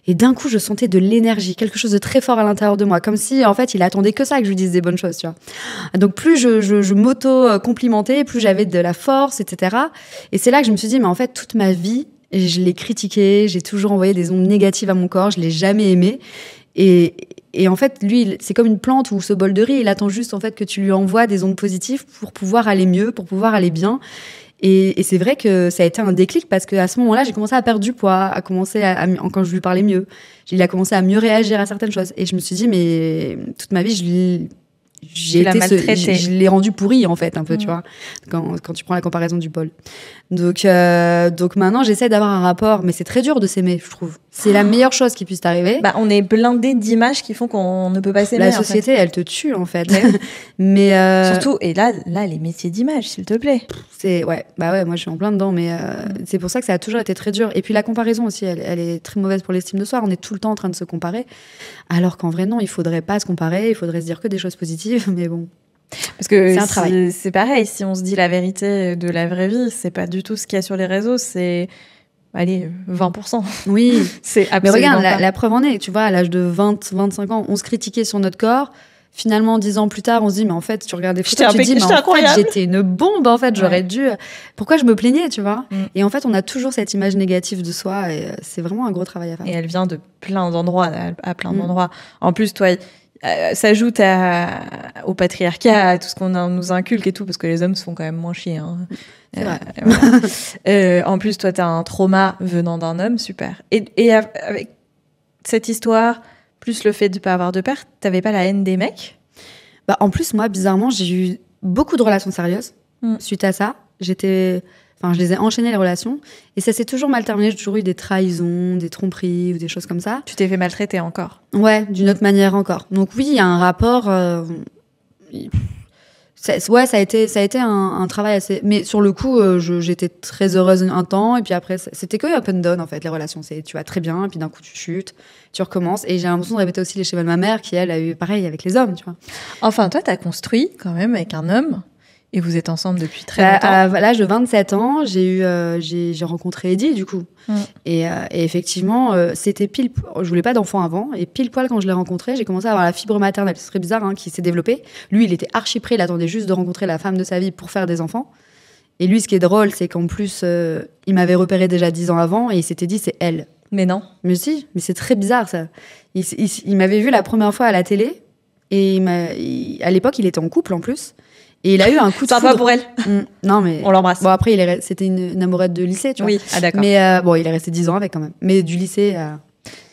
Et d'un coup, je sentais de l'énergie, quelque chose de très fort à l'intérieur de moi. Comme si, en fait, il attendait que ça, que je lui dise des bonnes choses, tu vois. Donc, plus je m'auto-complimentais, plus j'avais de la force, etc. Et c'est là que je me suis dit, mais en fait, toute ma vie, je l'ai critiqué, j'ai toujours envoyé des ondes négatives à mon corps, je l'ai jamais aimé. Et en fait, lui, c'est comme une plante ou ce bol de riz, il attend juste en fait que tu lui envoies des ondes positives pour pouvoir aller mieux, pour pouvoir aller bien. Et c'est vrai que ça a été un déclic parce qu'à ce moment-là, j'ai commencé à perdre du poids, quand je lui parlais mieux. Il a commencé à mieux réagir à certaines choses. Et je me suis dit, mais toute ma vie, je l'ai rendu pourri en fait un peu, tu vois, quand tu prends la comparaison du bol. Donc maintenant j'essaie d'avoir un rapport, mais c'est très dur de s'aimer, je trouve. C'est la meilleure chose qui puisse t'arriver. On est blindé d'images qui font qu'on ne peut pas s'aimer. La société, elle te tue en fait. Mais surtout, et là les métiers d'image, s'il te plaît. Ouais, moi je suis en plein dedans, mais c'est pour ça que ça a toujours été très dur. Et puis la comparaison aussi, elle est très mauvaise pour l'estime de soi. On est tout le temps en train de se comparer, alors qu'en vrai non, il faudrait pas se comparer, il faudrait se dire que des choses positives, mais bon. Parce que c'est un travail. C'est pareil, si on se dit la vérité de la vraie vie, c'est pas du tout ce qu'il y a sur les réseaux, c'est 20%. Oui, c'est absolument. Mais regarde, la preuve en est, tu vois, à l'âge de 25 ans, on se critiquait sur notre corps. Finalement, 10 ans plus tard, on se dit, mais en fait, tu regardes des photos, tu te dis, mais en fait, j'étais une bombe, en fait, j'aurais dû... Pourquoi je me plaignais, tu vois? Et en fait, on a toujours cette image négative de soi, et c'est vraiment un gros travail à faire. Et elle vient de plein d'endroits, à plein d'endroits. En plus, toi, s'ajoute au patriarcat, à tout ce qu'on nous inculque et tout, parce que les hommes se font quand même moins chier. Hein. C'est vrai. Voilà. En plus, toi, t'as un trauma venant d'un homme, super. Et avec cette histoire, plus le fait de ne pas avoir de père, t'avais pas la haine des mecs? En plus, moi, bizarrement, j'ai eu beaucoup de relations sérieuses suite à ça. Je les ai enchaînées, les relations. Et ça s'est toujours mal terminé. J'ai toujours eu des trahisons, des tromperies ou des choses comme ça. Tu t'es fait maltraiter encore? Ouais, d'une autre manière encore. Donc oui, il y a un rapport... ça a été un travail assez... Mais sur le coup, j'étais très heureuse un temps. Et puis après, c'était que up and down, en fait, les relations. Tu vas très bien, et puis d'un coup, tu chutes, tu recommences. Et j'ai l'impression de répéter aussi les schémas de ma mère, qui, elle, a eu pareil avec les hommes, tu vois. Enfin, toi, t'as construit quand même avec un homme. Et vous êtes ensemble depuis très longtemps. À l'âge de 27 ans, j'ai rencontré Eddie, du coup. Et effectivement, c'était pile... Je voulais pas d'enfant avant. Et pile poil, quand je l'ai rencontré, j'ai commencé à avoir la fibre maternelle. Ce serait bizarre, qui s'est développée. Lui, il était archi prêt. Il attendait juste de rencontrer la femme de sa vie pour faire des enfants. Et lui, ce qui est drôle, c'est qu'en plus, il m'avait repéré déjà 10 ans avant. Et il s'était dit, c'est elle. Mais non. Mais si, mais c'est très bizarre, ça. Il m'avait vu la première fois à la télé. Et à l'époque, il était en couple, en plus. Et il a eu un coup de foudre. Sympa pour elle. Non, mais... On l'embrasse. Bon, après, c'était une amourette de lycée, tu vois. Oui, d'accord. Mais il est resté 10 ans avec, quand même. Mais du lycée...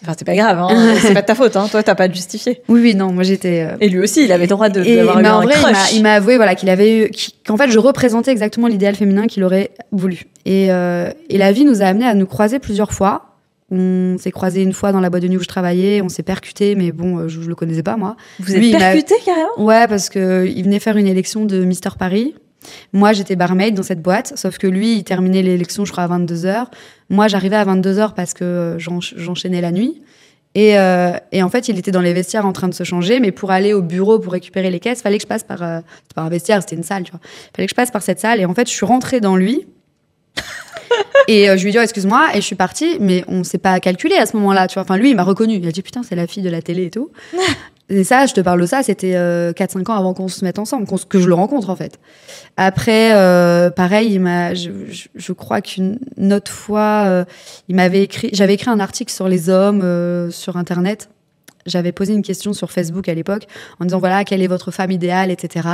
Enfin, c'est pas grave, c'est pas de ta faute, Toi, t'as pas justifié. Oui, non, moi, j'étais... Et lui aussi, il avait le droit d'avoir eu un crush. Il m'a avoué, qu'il avait eu... qu'en fait, je représentais exactement l'idéal féminin qu'il aurait voulu. Et la vie nous a amenés à nous croiser plusieurs fois. On s'est croisés une fois dans la boîte de nuit où je travaillais, on s'est percutés, mais bon, je le connaissais pas, moi. Vous êtes percutés, carrément? Ouais, parce qu'il venait faire une élection de Mister Paris. Moi, j'étais barmaid dans cette boîte, sauf que lui, il terminait l'élection, je crois, à 22h. Moi, j'arrivais à 22h parce que j'enchaînais la nuit. Et en fait, il était dans les vestiaires en train de se changer, mais pour aller au bureau pour récupérer les caisses, fallait que je passe par... c'était pas un vestiaire, c'était une salle, tu vois. Fallait que je passe par cette salle, et en fait, je suis rentrée dans lui. Et je lui ai dit, excuse-moi, et je suis partie, mais on s'est pas calculé à ce moment-là, tu vois. Enfin, lui, il m'a reconnu. Il a dit, putain, c'est la fille de la télé et tout. Et ça, je te parle de ça, c'était 4-5 ans avant qu'on se mette ensemble, que je le rencontre, en fait. Après, pareil, je crois qu'une autre fois, j'avais écrit un article sur les hommes sur Internet. J'avais posé une question sur Facebook à l'époque en disant, voilà, quelle est votre femme idéale, etc.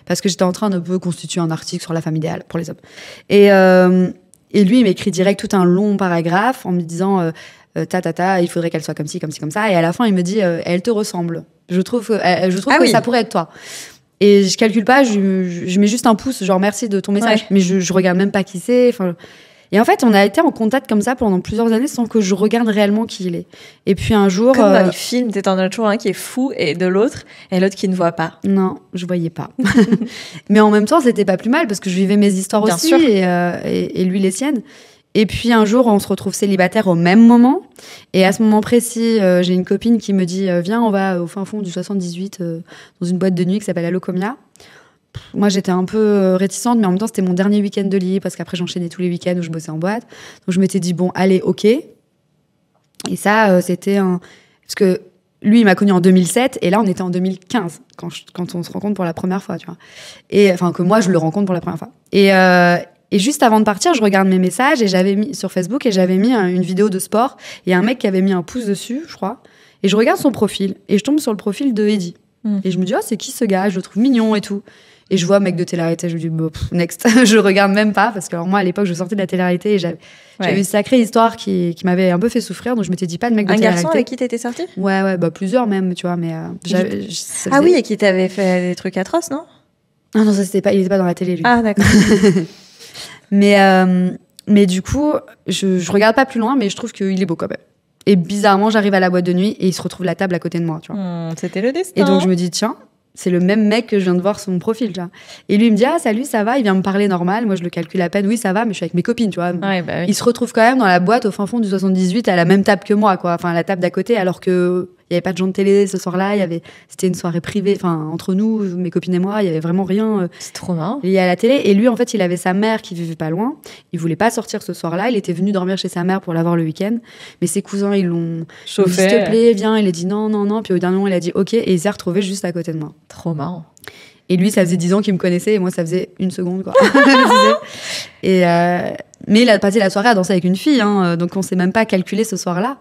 Parce que j'étais en train de constituer un article sur la femme idéale pour les hommes. Et lui, il m'écrit direct tout un long paragraphe en me disant il faudrait qu'elle soit comme ci, comme ci, comme ça. Et à la fin, il me dit elle te ressemble. Je trouve que ça pourrait être toi. Et je calcule pas, je mets juste un pouce, genre merci de ton message. Ouais. Mais je regarde même pas qui c'est. Et en fait, on a été en contact comme ça pendant plusieurs années sans que je regarde réellement qui il est. Et puis un jour... Comme dans les films, t'en as toujours un qui est fou et de l'autre, et l'autre qui ne voit pas. Non, je voyais pas. Mais en même temps, c'était pas plus mal parce que je vivais mes histoires Bien aussi sûr. Et lui les siennes. Et puis un jour, on se retrouve célibataire au même moment. Et à ce moment précis, j'ai une copine qui me dit viens, on va au fin fond du 78 dans une boîte de nuit qui s'appelle Allocomia. Moi, j'étais un peu réticente, mais en même temps, c'était mon dernier week-end de libre parce qu'après, j'enchaînais tous les week-ends où je bossais en boîte. Donc, je m'étais dit, bon, allez, ok. Et ça, c'était parce que lui, il m'a connue en 2007 et là, on était en 2015 quand on se rencontre pour la première fois, tu vois. Et enfin, que moi, je le rencontre pour la première fois. Et juste avant de partir, je regarde mes messages et j'avais mis sur Facebook et j'avais mis une vidéo de sport. Il y a un mec qui avait mis un pouce dessus, je crois. Et je regarde son profil et je tombe sur le profil de Eddie. Et je me dis, c'est qui ce gars? Je le trouve mignon et tout. Et je vois mec de télé-réalité, je me dis, next. Je regarde même pas, parce que alors moi, à l'époque, je sortais de la télé-réalité et j'avais une sacrée histoire qui m'avait un peu fait souffrir, donc je m'étais dit pas de mec de télé-réalité. Un garçon avec qui t'étais sortie? Ouais, plusieurs même, tu vois, mais... oui, et qui t'avait fait des trucs atroces, non? Ah non, ça, il était pas dans la télé, lui. Ah, d'accord. mais du coup, je regarde pas plus loin, mais je trouve qu'il est beau quand même. Et bizarrement, j'arrive à la boîte de nuit et il se retrouve la table à côté de moi, tu vois. C'était le destin. Et donc, je me dis, tiens, c'est le même mec que je viens de voir sur mon profil, tu vois. Et lui, il me dit, salut, ça va? Il vient me parler normal. Moi, je le calcule à peine. Oui, ça va, mais je suis avec mes copines, tu vois. Ouais, bah oui. Il se retrouve quand même dans la boîte au fin fond du 78 à la même table que moi, quoi. Enfin, à la table d'à côté, alors que il y avait pas de gens de télé ce soir-là. C'était une soirée privée, enfin, entre nous, mes copines et moi, il y avait vraiment rien. C'est trop marrant. Lié à la télé. Et lui, en fait, il avait sa mère qui vivait pas loin. Il voulait pas sortir ce soir-là. Il était venu dormir chez sa mère pour l'avoir le week-end. Mais ses cousins, ils l'ont chauffé. S'il te plaît, viens. Il a dit non. Puis au dernier moment, il a dit ok. Et il s'est retrouvé juste à côté de moi. Trop marrant. Et lui, ça faisait 10 ans qu'il me connaissait. Et moi, ça faisait une seconde, quoi. Mais il a passé la soirée à danser avec une fille. Donc, on s'est même pas calculé ce soir-là.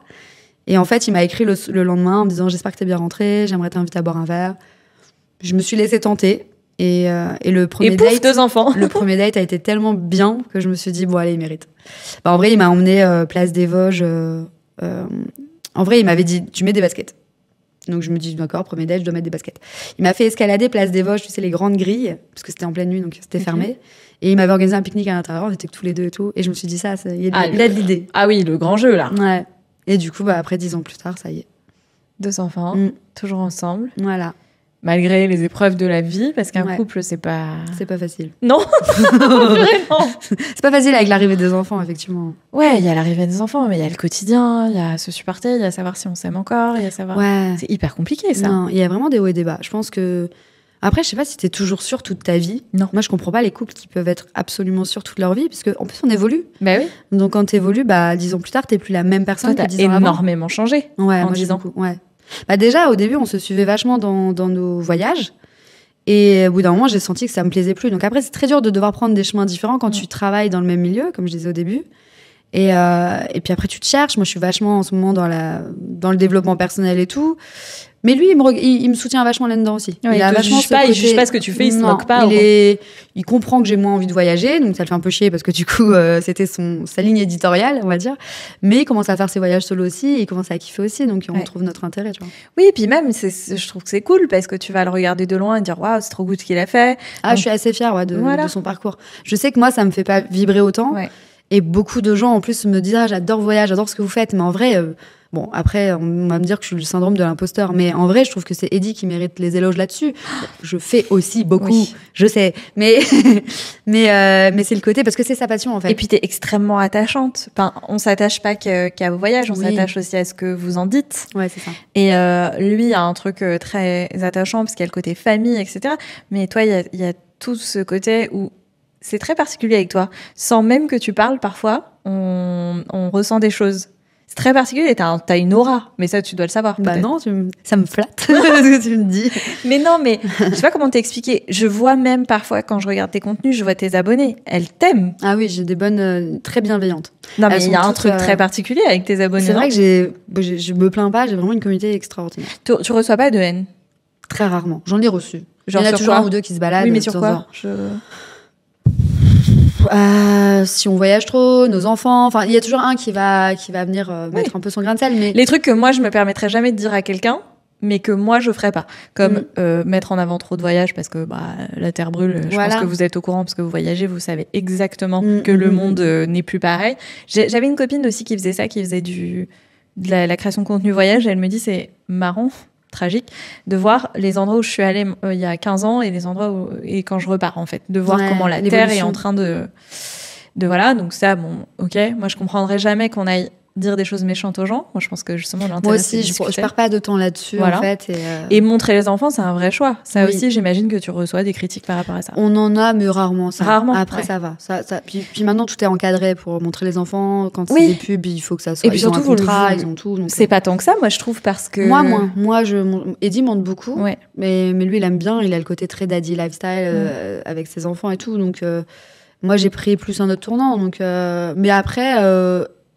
Et en fait, il m'a écrit le lendemain en me disant « J'espère que t'es bien rentrée, j'aimerais t'inviter à boire un verre. » Je me suis laissée tenter. Et le premier date... 2 enfants. Le premier date a été tellement bien que je me suis dit « Bon, allez, il mérite. » En vrai, il m'a emmenée place des Vosges, En vrai, il m'avait dit, tu mets des baskets. Donc je me dis, d'accord, premier date, je dois mettre des baskets. Il m'a fait escalader Place des Vosges, tu sais, les grandes grilles, parce que c'était en pleine nuit, donc c'était fermé. Et il m'avait organisé un pique-nique à l'intérieur, on était que tous les deux et tout. Et je me suis dit, il a de l'idée. Ah oui, le grand jeu, là. Ouais. Et du coup, après 10 ans plus tard, ça y est. 2 enfants, toujours ensemble. Voilà. Malgré les épreuves de la vie, parce qu'un couple, c'est pas... C'est pas facile. Non. Vraiment. C'est pas facile avec l'arrivée des enfants, effectivement. Ouais, il y a l'arrivée des enfants, mais il y a le quotidien, il y a se supporter, il y a savoir si on s'aime encore, il y a savoir... Ouais. C'est hyper compliqué, ça. Non, il y a vraiment des hauts et des bas. Je pense que... Après, je sais pas si t'es toujours sûr toute ta vie. Non. Moi, je comprends pas les couples qui peuvent être absolument sûrs toute leur vie, parce qu'en plus, on évolue. Bah oui. Donc, quand t'évolues, 10 ans plus tard, t'es plus la même personne Toi, que 10 t'as ans avant. énormément changé en 10 ans. Ouais. Déjà, au début, on se suivait vachement dans nos voyages. Et au bout d'un moment, j'ai senti que ça me plaisait plus. Donc après, c'est très dur de devoir prendre des chemins différents quand tu travailles dans le même milieu, comme je disais au début. Et puis après, tu te cherches. Moi, je suis vachement en ce moment dans le développement personnel et tout. Mais lui, il me soutient vachement là-dedans aussi. Ouais, il juge pas ce que tu fais, il se moque pas. Il comprend que j'ai moins envie de voyager, donc ça le fait un peu chier parce que du coup, c'était sa ligne éditoriale, on va dire. Mais il commence à faire ses voyages solo aussi, et il commence à kiffer aussi, donc on trouve notre intérêt, tu vois. Oui, et puis même, je trouve que c'est cool parce que tu vas le regarder de loin et dire waouh, c'est trop good ce qu'il a fait. Donc, je suis assez fière de son parcours. Je sais que moi, ça me fait pas vibrer autant. Ouais. Et beaucoup de gens, en plus, me disent j'adore le voyage, j'adore ce que vous faites. Mais en vrai, bon, après, on va me dire que je suis le syndrome de l'imposteur. Mais en vrai, je trouve que c'est Eddie qui mérite les éloges là-dessus. Je fais aussi beaucoup, je sais. Mais c'est le côté, parce que c'est sa passion, en fait. Et puis, t'es extrêmement attachante. Enfin, on s'attache pas qu'à vos voyages, on s'attache aussi à ce que vous en dites. Ouais, c'est ça. Et lui, il y a un truc très attachant, parce qu'il y a le côté famille, etc. Mais toi, il y a tout ce côté où c'est très particulier avec toi. Sans même que tu parles, parfois, on ressent des choses. C'est très particulier, t'as une aura, mais ça, tu dois le savoir. Non, ça me flatte, ce que tu me dis. Mais non, mais je sais pas comment t'expliquer. Je vois même parfois, quand je regarde tes contenus, je vois tes abonnés. Elles t'aiment. Ah oui, j'ai des bonnes, très bienveillantes. Non, mais il y a un truc très particulier avec tes abonnés. C'est vrai que je me plains pas, j'ai vraiment une communauté extraordinaire. Tu reçois pas de haine? Très rarement. J'en ai reçu. Genre, il y en a toujours un ou deux qui se baladent. Oui, mais sur quoi? Si on voyage trop, nos enfants, enfin, il y a toujours un qui va venir mettre un peu son grain de sel. Mais les trucs que moi je me permettrais jamais de dire à quelqu'un, mais que moi je ferais pas, comme mettre en avant trop de voyages parce que la terre brûle. Je pense que vous êtes au courant parce que vous voyagez, vous savez exactement que le monde n'est plus pareil. J'avais une copine aussi qui faisait ça, qui faisait de la création de contenu voyage, et elle me dit c'est marrant, tragique, de voir les endroits où je suis allée il y a 15 ans et les endroits et quand je repars, en fait, de voir comment la Terre est en train de voilà, donc ça, bon, ok, moi je comprendrais jamais qu'on aille dire des choses méchantes aux gens. Moi, je pense que justement l'intérêt, moi aussi, je perds pas de temps là-dessus, en fait. Et montrer les enfants, c'est un vrai choix. Ça aussi, j'imagine que tu reçois des critiques par rapport à ça. On en a, mais rarement. Ça. Rarement. Après, ça va. Puis maintenant, tout est encadré pour montrer les enfants. Quand c'est des pubs, il faut que ça soit. Et puis surtout, ils ont un contrat, ils ont tout. C'est pas tant que ça, moi, je trouve, parce que. Moi, Eddie monte beaucoup. Ouais. Mais lui, il aime bien. Il a le côté très daddy lifestyle avec ses enfants et tout. Donc, moi, j'ai pris plus un autre tournant. Donc, mais après.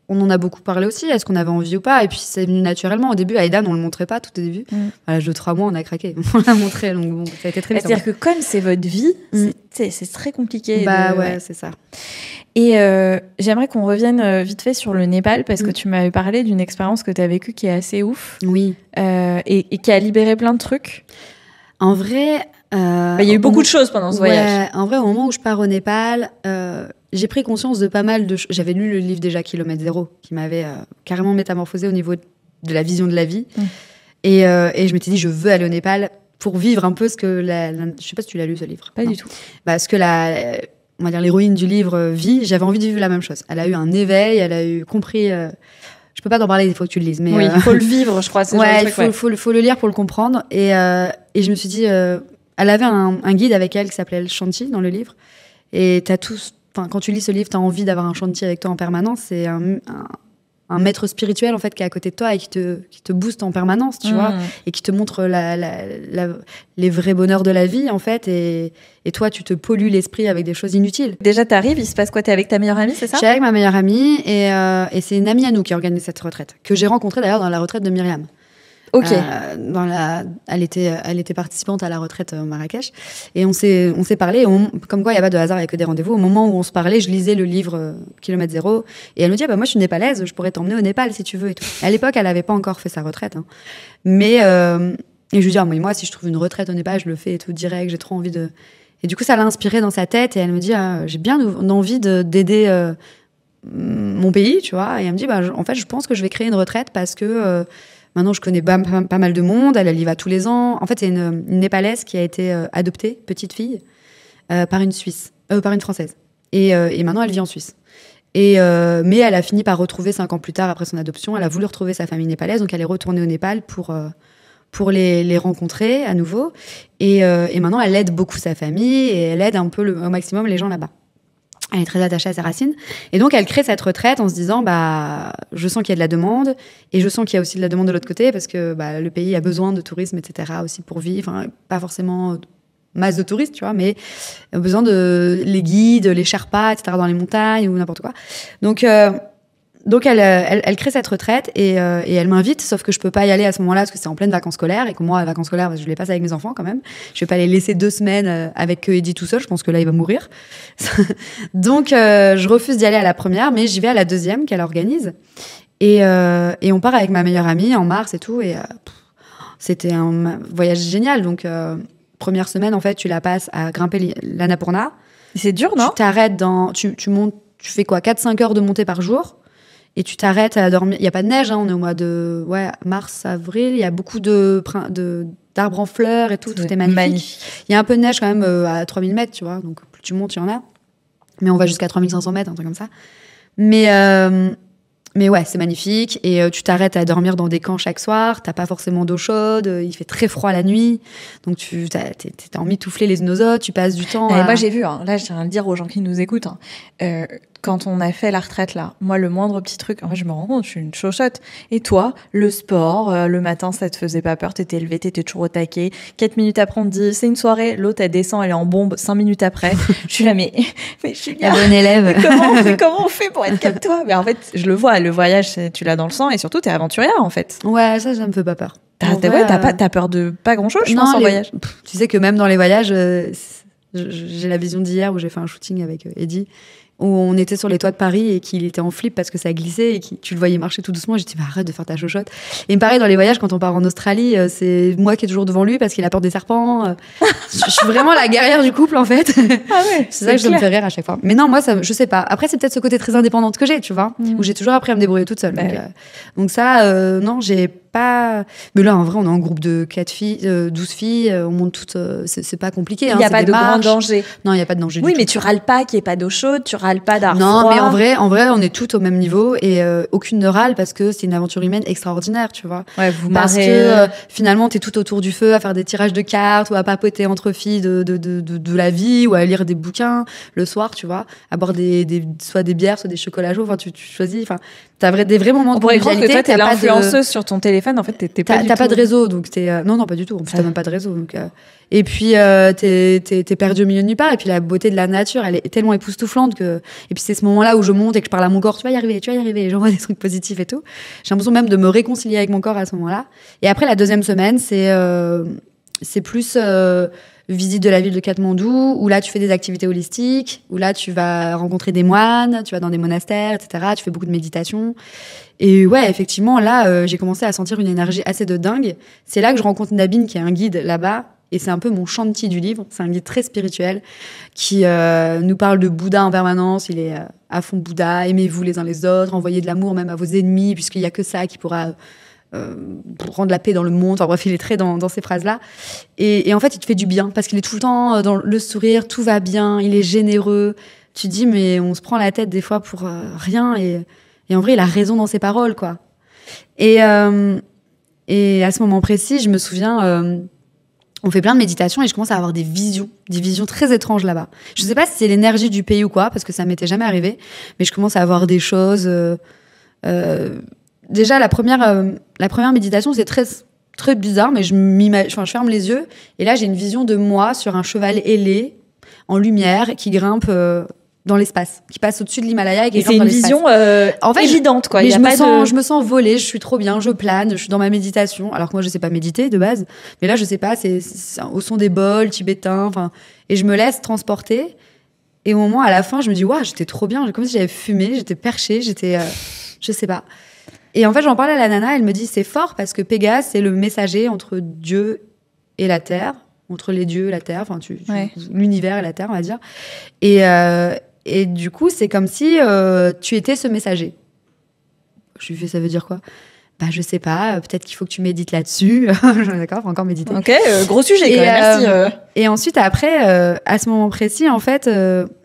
On en a beaucoup parlé aussi, est-ce qu'on avait envie ou pas? Et puis c'est venu naturellement. Au début, à Aidan, on le montrait pas tout au début. À l'âge de 3 mois, on a craqué. On l'a montré, donc bon, ça a été très bien. C'est-à-dire que comme c'est votre vie, c'est très compliqué. C'est ça. Et j'aimerais qu'on revienne vite fait sur le Népal, parce que tu m'avais parlé d'une expérience que tu as vécue qui est assez ouf. Oui. Et qui a libéré plein de trucs. En vrai... il y a eu beaucoup de choses pendant ce voyage. En vrai, au moment où je pars au Népal... j'ai pris conscience de pas mal de choses. J'avais lu le livre déjà Kilomètre Zéro, qui m'avait carrément métamorphosé au niveau de la vision de la vie. Et je m'étais dit, je veux aller au Népal pour vivre un peu ce que je sais pas si tu l'as lu, ce livre. Pas du tout. Ce que on va dire l'héroïne du livre vit. J'avais envie de vivre la même chose. Elle a eu un éveil, elle a eu compris. Je peux pas t'en parler, il faut que tu le lises. Mais il faut le vivre, je crois. Il faut le lire pour le comprendre. Et je me suis dit, elle avait un guide avec elle qui s'appelait El Shanti dans le livre. Et t'as tous. Enfin, quand tu lis ce livre, tu as envie d'avoir un chantier avec toi en permanence. C'est un maître spirituel, en fait, qui est à côté de toi et qui te booste en permanence, tu vois, et qui te montre les vrais bonheurs de la vie, en fait. Et toi, tu te pollues l'esprit avec des choses inutiles. Déjà, t'arrives, il se passe quoi? T'es avec ta meilleure amie, c'est ça? Je suis avec ma meilleure amie et c'est une amie à nous qui organise cette retraite, que j'ai rencontrée d'ailleurs dans la retraite de Myriam. Ok. Elle était participante à la retraite au Marrakech. Et on s'est parlé. Comme quoi, il n'y a pas de hasard, il n'y a que des rendez-vous. Au moment où on se parlait, je lisais le livre Kilomètre Zéro. Et elle me dit, moi, je suis népalaise, je pourrais t'emmener au Népal si tu veux. Et tout. À l'époque, elle n'avait pas encore fait sa retraite. Hein. Mais, et je lui dis, moi, si je trouve une retraite au Népal, je le fais et tout direct, j'ai trop envie de. Et du coup, ça l'a inspirée dans sa tête. Et elle me dit, j'ai bien envie d'aider mon pays, tu vois. Et elle me dit, en fait, je pense que je vais créer une retraite parce que. Maintenant, je connais pas mal de monde. Elle y va tous les ans. En fait, c'est une Népalaise qui a été adoptée, petite fille, par une Française. Et maintenant, elle vit en Suisse. Mais elle a fini par retrouver 5 ans plus tard, après son adoption, elle a voulu retrouver sa famille népalaise. Donc, elle est retournée au Népal pour les rencontrer à nouveau. Et maintenant, elle aide beaucoup sa famille et elle aide un peu au maximum les gens là-bas. Elle est très attachée à ses racines. Et donc, elle crée cette retraite en se disant, je sens qu'il y a de la demande et je sens qu'il y a aussi de la demande de l'autre côté parce que le pays a besoin de tourisme, etc. aussi pour vivre. Enfin, pas forcément masse de touristes, tu vois, mais besoin de les guides, les Sherpas, etc. dans les montagnes ou n'importe quoi. Donc elle crée cette retraite et elle m'invite, sauf que je peux pas y aller à ce moment-là parce que c'est en pleine vacances scolaires et que moi, les vacances scolaires, je les passe avec mes enfants quand même. Je vais pas les laisser 2 semaines avec Eddie tout seul, je pense que là, il va mourir. Donc, je refuse d'y aller à la première, mais j'y vais à la deuxième qu'elle organise. Et on part avec ma meilleure amie en mars et tout. Et c'était un voyage génial. Donc, première semaine, en fait, tu la passes à grimper l'Annapurna. C'est dur, non? Tu t'arrêtes tu montes, tu fais quoi, 4-5 heures de montée par jour. Et tu t'arrêtes à dormir. Il n'y a pas de neige, hein, on est au mois de mars, avril. Il y a beaucoup d'arbres en fleurs et tout. Tout est magnifique. Il y a un peu de neige quand même à 3000 mètres, tu vois. Donc plus tu montes, il y en a. Mais on va jusqu'à 3500 mètres, un truc comme ça. Mais ouais, c'est magnifique. Et tu t'arrêtes à dormir dans des camps chaque soir. T'as pas forcément d'eau chaude. Il fait très froid la nuit. Donc t'as envie de touffler les unes aux autres. Tu passes du temps. Moi, j'ai vu, hein, là, je tiens à le dire aux gens qui nous écoutent. Quand on a fait la retraite, là, moi, le moindre petit truc, en fait, je me rends compte, je suis une chochotte. Et toi, le sport, le matin, ça te faisait pas peur, t'étais levé, t'étais toujours au taquet. 4 minutes après, on te dit, c'est une soirée. L'autre, elle descend, elle est en bombe. 5 minutes après, je suis là, mais Julia, la bonne élève. Comment on fait pour être comme toi? Mais en fait, je le vois, le voyage, tu l'as dans le sang et surtout, t'es aventurière, en fait. Ouais, ça me fait pas peur. T'as peur de pas grand-chose, je pense, en voyage. Tu sais que même dans les voyages, j'ai la vision d'hier où j'ai fait un shooting avec Eddie, où on était sur les toits de Paris et qu'il était en flip parce que ça glissait et tu le voyais marcher tout doucement. J'ai dit, arrête de faire ta chochotte. Et pareil, dans les voyages, quand on part en Australie, c'est moi qui est toujours devant lui parce qu'il a peur des serpents. Je suis vraiment la guerrière du couple, en fait. Ah ouais, c'est ça que ça me fait rire à chaque fois. Mais non, moi, je sais pas. Après, c'est peut-être ce côté très indépendante que j'ai, tu vois, où j'ai toujours appris à me débrouiller toute seule. Donc ça, non, j'ai pas. Mais là, en vrai, on est en groupe de 12 filles, on monte toutes. C'est pas compliqué. Il n'y a pas de grand danger. Non, il n'y a pas de danger. Oui, mais tu râles pas qu'il n'y ait pas d'eau chaude, tu râles pas d'art non, froid. Mais en vrai, on est toutes au même niveau et aucune ne râle parce que c'est une aventure humaine extraordinaire, tu vois. Ouais, vous parce que finalement, t'es tout autour du feu à faire des tirages de cartes ou à papoter entre filles de la vie ou à lire des bouquins le soir, tu vois, à boire soit des bières, soit des chocolats chauds. Enfin, tu choisis. Enfin, t'as des vrais moments de convivialité. On pourrait croire que toi, t'es l'influenceuse sur ton téléphone. En fait, t'es pas du tout. T'as pas de réseau, donc non, pas du tout. En plus, t'as même pas de réseau. Donc, et puis, t'es perdu au milieu de nulle part. Et puis, la beauté de la nature, elle est tellement époustouflante que. Et puis, c'est ce moment-là où je monte et que je parle à mon corps. Tu vas y arriver. Et j'envoie des trucs positifs et tout. J'ai l'impression même de me réconcilier avec mon corps à ce moment-là. Et après, la deuxième semaine, c'est plus visite de la ville de Katmandou, où là, tu fais des activités holistiques, où là, tu vas rencontrer des moines, tu vas dans des monastères, etc. Tu fais beaucoup de méditation. Et ouais, effectivement, là, j'ai commencé à sentir une énergie assez de dingue. C'est là que je rencontre Nabine, qui est un guide là-bas. Et c'est un peu mon chantier du livre. C'est un guide très spirituel qui nous parle de Bouddha en permanence. Il est à fond Bouddha. Aimez-vous les uns les autres. Envoyez de l'amour même à vos ennemis, puisqu'il n'y a que ça qui pourra rendre la paix dans le monde. Enfin bref, il est très dans ces phrases-là. Et en fait, il te fait du bien parce qu'il est tout le temps dans le sourire. Tout va bien. Il est généreux. Tu te dis, mais on se prend la tête des fois pour rien. Et en vrai, il a raison dans ses paroles, quoi. Et à ce moment précis, je me souviens, on fait plein de méditations et je commence à avoir des visions très étranges là-bas. Je sais pas si c'est l'énergie du pays ou quoi, parce que ça m'était jamais arrivé, mais je commence à avoir des choses. Déjà, la première méditation, c'est très, très bizarre, mais je ferme les yeux et là, j'ai une vision de moi sur un cheval ailé, en lumière, qui grimpe dans l'espace, qui passe au-dessus de l'Himalaya. Et c'est une vision en fait, évidente, quoi. Mais je me sens volée, je suis trop bien, je plane, je suis dans ma méditation. Alors que moi, je sais pas méditer de base. Mais là, je sais pas, c'est au son des bols tibétains. Et je me laisse transporter. Et au moment, à la fin, je me dis, waouh, j'étais trop bien. Comme si j'avais fumé, j'étais perchée, je sais pas. Et en fait, j'en parlais à la nana, elle me dit, c'est fort parce que Pégase, c'est le messager entre Dieu et la Terre, entre les dieux et la Terre, l'univers et la Terre, on va dire. Et du coup, c'est comme si tu étais ce messager. Je lui fais, ça veut dire quoi ? Bah, je sais pas, peut-être qu'il faut que tu médites là-dessus. D'accord, faut encore méditer. Ok, gros sujet quand même, merci. Et ensuite, après, à ce moment précis, en fait,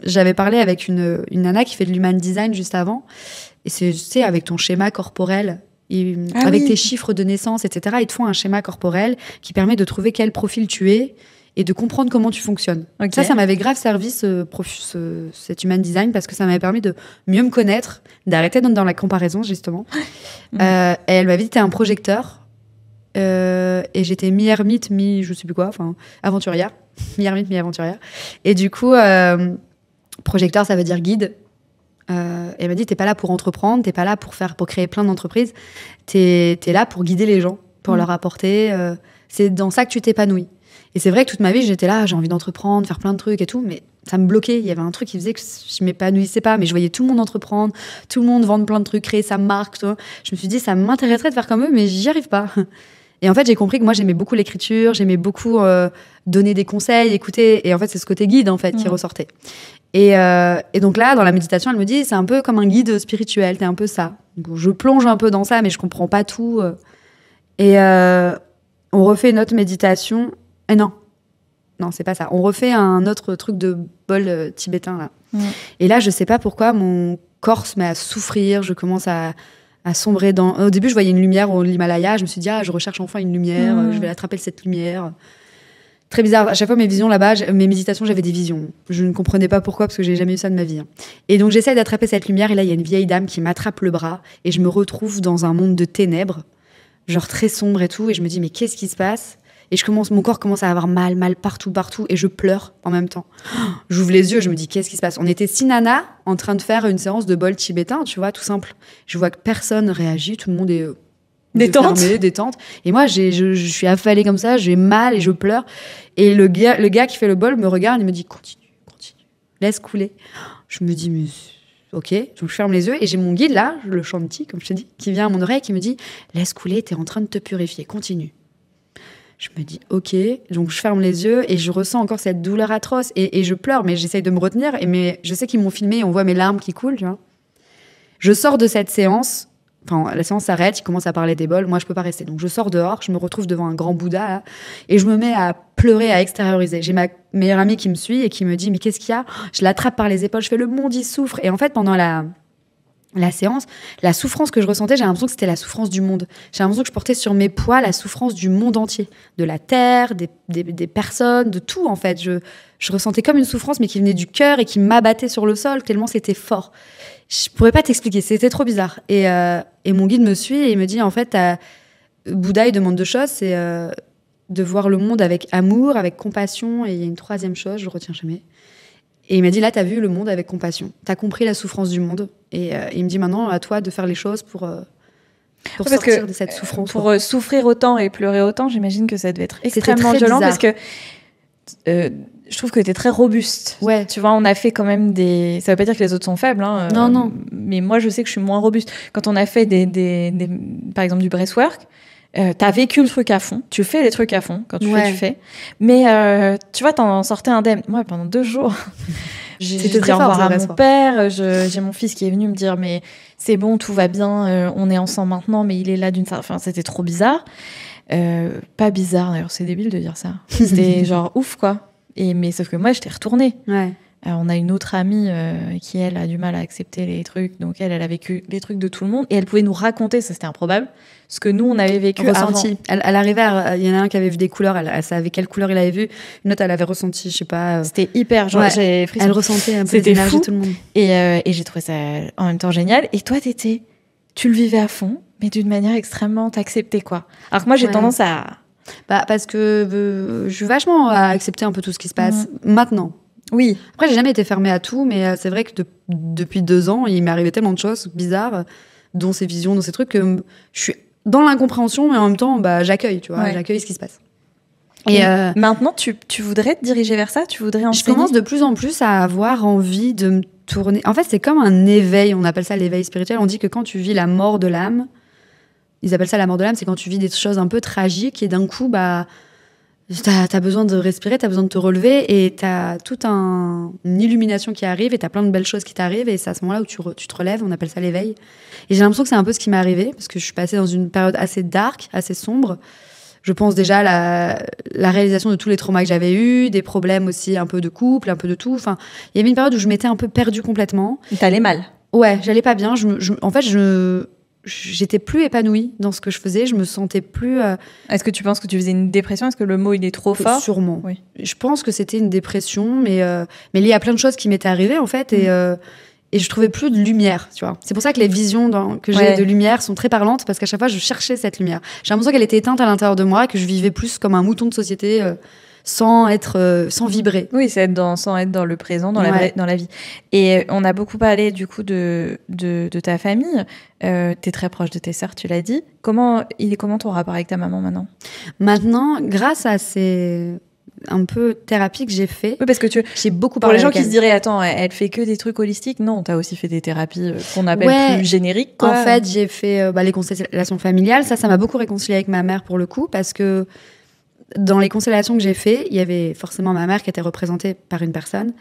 j'avais parlé avec une nana qui fait de l'human design juste avant. Et c'est, tu sais, avec ton schéma corporel, avec tes chiffres de naissance, etc., ils te font un schéma corporel qui permet de trouver quel profil tu es et de comprendre comment tu fonctionnes. Okay. Ça m'avait grave servi, cet human design, parce que ça m'avait permis de mieux me connaître, d'arrêter dans la comparaison, justement. Et elle m'avait dit, t'es un projecteur. Et j'étais mi-ermite, je sais plus quoi, aventurière. Mi-ermite, mi-aventurière. Et du coup, projecteur, ça veut dire guide. Et elle m'a dit, t'es pas là pour entreprendre, t'es pas là pour créer plein d'entreprises. T'es là pour guider les gens, pour leur apporter. C'est dans ça que tu t'épanouis. Et c'est vrai que toute ma vie, j'étais là, j'ai envie d'entreprendre, faire plein de trucs et tout, mais ça me bloquait. Il y avait un truc qui faisait que je m'épanouissais pas, mais je voyais tout le monde entreprendre, tout le monde vendre plein de trucs, créer sa marque. Tout. Je me suis dit, ça m'intéresserait de faire comme eux, mais j'y arrive pas. Et en fait, j'ai compris que moi, j'aimais beaucoup l'écriture, j'aimais beaucoup donner des conseils, écouter. Et en fait, c'est ce côté guide, en fait, qui ressortait. Et donc là, dans la méditation, elle me dit, c'est un peu comme un guide spirituel, t'es un peu ça. Bon, je plonge un peu dans ça, mais je comprends pas tout. Et on refait une autre méditation. Et non, c'est pas ça. On refait un autre truc de bol tibétain, là. Et là, je sais pas pourquoi, mon corps se met à souffrir, je commence à sombrer dans... Au début, je voyais une lumière au Himalaya, je me suis dit, je recherche enfin une lumière, je vais attraper cette lumière. Très bizarre. À chaque fois, mes visions là-bas, mes méditations, j'avais des visions. Je ne comprenais pas pourquoi, parce que j'ai jamais eu ça de ma vie. Et donc, j'essaie d'attraper cette lumière, et là, il y a une vieille dame qui m'attrape le bras, et je me retrouve dans un monde de ténèbres, genre très sombre et tout, et je me dis, mais qu'est-ce qui se passe ? Et mon corps commence à avoir mal partout, et je pleure en même temps. J'ouvre les yeux, je me dis, qu'est-ce qui se passe ? On était 6 nanas en train de faire une séance de bol tibétain, tu vois, tout simple. Je vois que personne réagit, tout le monde est détente. Et moi, je suis affalée comme ça, j'ai mal et je pleure. Et le gars qui fait le bol me regarde et me dit, continue, laisse couler. Je me dis, mais ok, donc je ferme les yeux et j'ai mon guide là, le chanti, comme je te dis, qui vient à mon oreille, qui me dit, laisse couler, t'es en train de te purifier, continue. Je me dis, ok, donc je ferme les yeux et je ressens encore cette douleur atroce et je pleure, mais j'essaye de me retenir. Mais je sais qu'ils m'ont filmé et on voit mes larmes qui coulent, tu vois. Je sors de cette séance, la séance s'arrête, il commence à parler des bols, moi je peux pas rester. Donc je sors dehors, je me retrouve devant un grand Bouddha là, et je me mets à pleurer, à extérioriser. J'ai ma meilleure amie qui me suit et qui me dit, mais qu'est-ce qu'il y a ? Je l'attrape par les épaules, je fais, le monde il souffre. Et en fait, pendant la séance, la souffrance que je ressentais, j'ai l'impression que c'était la souffrance du monde. J'ai l'impression que je portais sur mes poids la souffrance du monde entier, de la terre, des personnes, de tout en fait. Je ressentais comme une souffrance, mais qui venait du cœur et qui m'abattait sur le sol, tellement c'était fort. Je pourrais pas t'expliquer, c'était trop bizarre. Et mon guide me suit et il me dit, en fait, Bouddha, il demande 2 choses, c'est de voir le monde avec amour, avec compassion, et il y a une 3e chose, je retiens jamais. Et il m'a dit, là, t'as vu le monde avec compassion. T'as compris la souffrance du monde. Et il me dit, maintenant, à toi de faire les choses pour sortir de cette souffrance. Pour souffrir autant et pleurer autant, j'imagine que ça devait être extrêmement violent. Bizarre. Parce que je trouve que t'es très robuste. Ouais. Tu vois, on a fait quand même des... Ça veut pas dire que les autres sont faibles. Hein, non. Mais moi, je sais que je suis moins robuste. Quand on a fait par exemple, du breathwork, t'as vécu le truc à fond, tu fais les trucs à fond, quand tu fais. Mais tu vois, t'en sortais indemne. Moi, pendant 2 jours, j'ai dit au revoir à mon père, j'ai mon fils qui est venu me dire, mais c'est bon, tout va bien, on est ensemble maintenant, mais il est là d'une certaine... Enfin, c'était trop bizarre. Pas bizarre, d'ailleurs, c'est débile de dire ça. C'était genre ouf, quoi. Mais sauf que moi, j'étais retournée. Ouais. On a une autre amie qui, elle, a du mal à accepter les trucs. Donc, elle a vécu les trucs de tout le monde. Et elle pouvait nous raconter, ça c'était improbable, ce que nous, on avait vécu ressenti. Elle arrivait, il y en a un qui avait vu des couleurs, elle savait quelle couleur il avait vu. Une autre, elle avait ressenti, je sais pas... C'était hyper... Genre, elle ressentait un peu l'énergie de tout le monde. Et j'ai trouvé ça en même temps génial. Et toi, tu le vivais à fond, mais d'une manière extrêmement acceptée, quoi. Alors que moi, j'ai tendance à... parce que je suis vachement à accepter un peu tout ce qui se passe maintenant. Oui. Après, j'ai jamais été fermée à tout, mais c'est vrai que depuis 2 ans, il m'est arrivé tellement de choses bizarres, dont ces visions, dont ces trucs, que je suis dans l'incompréhension, mais en même temps, j'accueille, tu vois, j'accueille ce qui se passe. Et maintenant, tu voudrais te diriger vers ça? Tu voudrais enseigner? Je commence de plus en plus à avoir envie de me tourner. En fait, c'est comme un éveil, on appelle ça l'éveil spirituel. On dit que quand tu vis la mort de l'âme, ils appellent ça la mort de l'âme, c'est quand tu vis des choses un peu tragiques et d'un coup, t'as besoin de respirer, t'as besoin de te relever et t'as toute une illumination qui arrive et t'as plein de belles choses qui t'arrivent et c'est à ce moment-là où tu te relèves, on appelle ça l'éveil. Et j'ai l'impression que c'est un peu ce qui m'est arrivé parce que je suis passée dans une période assez dark, assez sombre. Je pense déjà à la réalisation de tous les traumas que j'avais eus, des problèmes aussi un peu de couple, un peu de tout. Enfin, il y avait une période où je m'étais un peu perdue complètement. T'allais mal? Ouais, j'allais pas bien. En fait, j'étais plus épanouie dans ce que je faisais, je me sentais plus... Est-ce que tu penses que tu faisais une dépression? Est-ce que le mot, il est trop fort? Sûrement. Oui. Je pense que c'était une dépression, mais liée à plein de choses qui m'étaient arrivées, en fait, et je trouvais plus de lumière, tu vois. C'est pour ça que les visions que j'ai de lumière sont très parlantes, parce qu'à chaque fois, je cherchais cette lumière. J'ai l'impression qu'elle était éteinte à l'intérieur de moi, que je vivais plus comme un mouton de société... sans vibrer. Oui, sans être dans le présent, dans la vie. Et on a beaucoup parlé du coup de ta famille. T'es très proche de tes sœurs, tu l'as dit. Comment ton rapport avec ta maman maintenant? Maintenant, grâce à ces un peu thérapie que j'ai fait. Oui, parce que j'ai beaucoup parlé. Pour les gens qui elle. Se diraient, attends, elle fait que des trucs holistiques. Non, t'as aussi fait des thérapies qu'on appelle plus génériques, quoi. En fait, j'ai fait les constellations familiales. Ça m'a beaucoup réconciliée avec ma mère pour le coup, parce que dans les constellations que j'ai fait, il y avait forcément ma mère qui était représentée par une personne.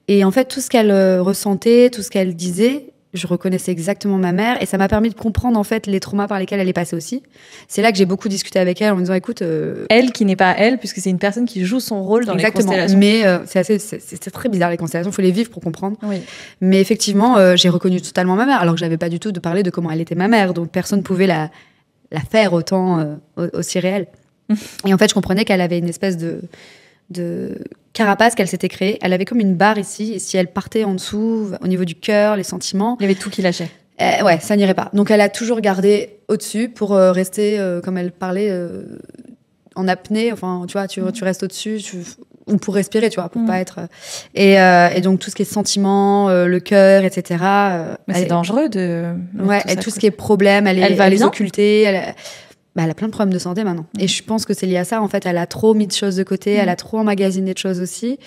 Et en fait, tout ce qu'elle ressentait, tout ce qu'elle disait, je reconnaissais exactement ma mère. Et ça m'a permis de comprendre, en fait, les traumas par lesquels elle est passée aussi. C'est là que j'ai beaucoup discuté avec elle en me disant, écoute... Elle qui n'est pas elle, puisque c'est une personne qui joue son rôle dans les constellations. Mais c'est très bizarre, les constellations. Il faut les vivre pour comprendre. Oui. Mais effectivement, j'ai reconnu totalement ma mère, alors que je n'avais pas du tout de parler de comment elle était ma mère. Donc, personne ne pouvait la faire autant aussi réelle. Et en fait, je comprenais qu'elle avait une espèce de carapace qu'elle s'était créée. Elle avait comme une barre ici, et si elle partait en dessous, au niveau du cœur, les sentiments... Il y avait tout qui lâchait. Ouais, ça n'irait pas. Donc, elle a toujours gardé au-dessus pour rester, comme elle parlait, en apnée. Enfin, tu vois, tu restes au-dessus, ou pour respirer, tu vois, pour pas être... Et donc, tout ce qui est sentiments, le cœur, etc. Mais c'est dangereux de... Ouais, et tout ce qui est problème, elle va les occulter, elle a plein de problèmes de santé maintenant. Et je pense que c'est lié à ça. En fait, elle a trop mis de choses de côté, elle a trop emmagasiné de choses aussi.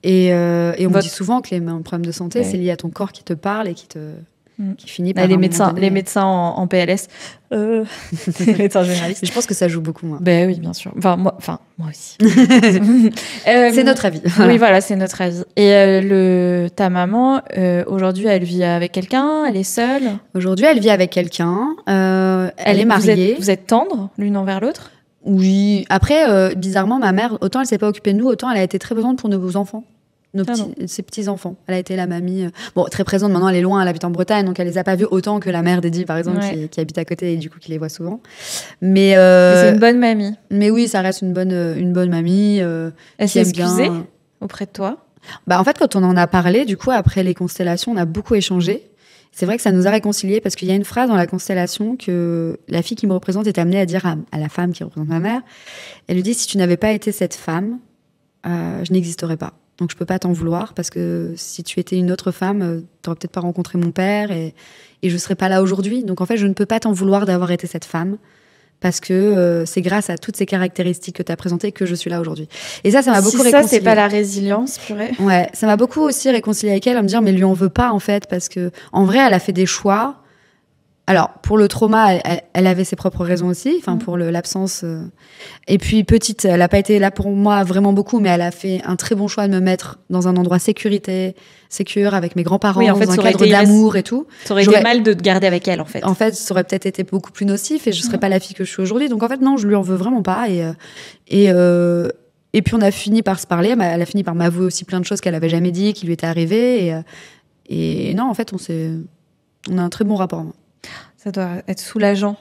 Et on me dit souvent que les problèmes de santé, c'est lié à ton corps qui te parle et qui finit par... Les médecins en PLS, les médecins généralistes. Je pense que ça joue beaucoup moins. Ben oui, bien sûr. Moi aussi. C'est notre avis. Oui, voilà, c'est notre avis. Et ta maman, aujourd'hui, elle vit avec quelqu'un? Elle est seule? Aujourd'hui, elle vit avec quelqu'un. Elle est mariée. Vous êtes tendres l'une envers l'autre? Oui. Après, bizarrement, ma mère, autant elle s'est pas occupée de nous, autant elle a été très présente pour nos enfants. Ses petits-enfants. Elle a été la mamie... Bon, très présente, maintenant elle est loin, elle habite en Bretagne, donc elle les a pas vus autant que la mère d'Eddie, par exemple, qui habite à côté et du coup qui les voit souvent. Mais c'est une bonne mamie. Mais oui, ça reste une bonne mamie. Elle s'est excusée auprès de toi? En fait, quand on en a parlé, du coup, après les constellations, on a beaucoup échangé. C'est vrai que ça nous a réconciliés parce qu'il y a une phrase dans la constellation que la fille qui me représente est amenée à dire à la femme qui représente ma mère. Elle lui dit, si tu n'avais pas été cette femme, je n'existerais pas. Donc, je peux pas t'en vouloir parce que si tu étais une autre femme, t'aurais peut-être pas rencontré mon père et je serais pas là aujourd'hui. Donc, en fait, je ne peux pas t'en vouloir d'avoir été cette femme parce que c'est grâce à toutes ces caractéristiques que tu as présentées que je suis là aujourd'hui. Et ça m'a beaucoup réconciliée. Ça, c'est pas la résilience, purée. Ouais, ça m'a beaucoup aussi réconciliée avec elle, à me dire, mais lui en veut pas, en fait, parce que en vrai, elle a fait des choix. Alors, pour le trauma, elle avait ses propres raisons aussi, enfin, pour l'absence. Et puis, petite, elle n'a pas été là pour moi vraiment beaucoup, mais elle a fait un très bon choix de me mettre dans un endroit sécure, avec mes grands-parents, dans un cadre d'amour et tout. Ça aurait été mal de te garder avec elle, en fait. En fait, ça aurait peut-être été beaucoup plus nocif et je ne serais pas la fille que je suis aujourd'hui. Donc, en fait, non, je lui en veux vraiment pas. Et puis, on a fini par se parler. Elle a fini par m'avouer aussi plein de choses qu'elle n'avait jamais dit, qui lui étaient arrivées. Et non, en fait, on a un très bon rapport. Ça doit être soulageant.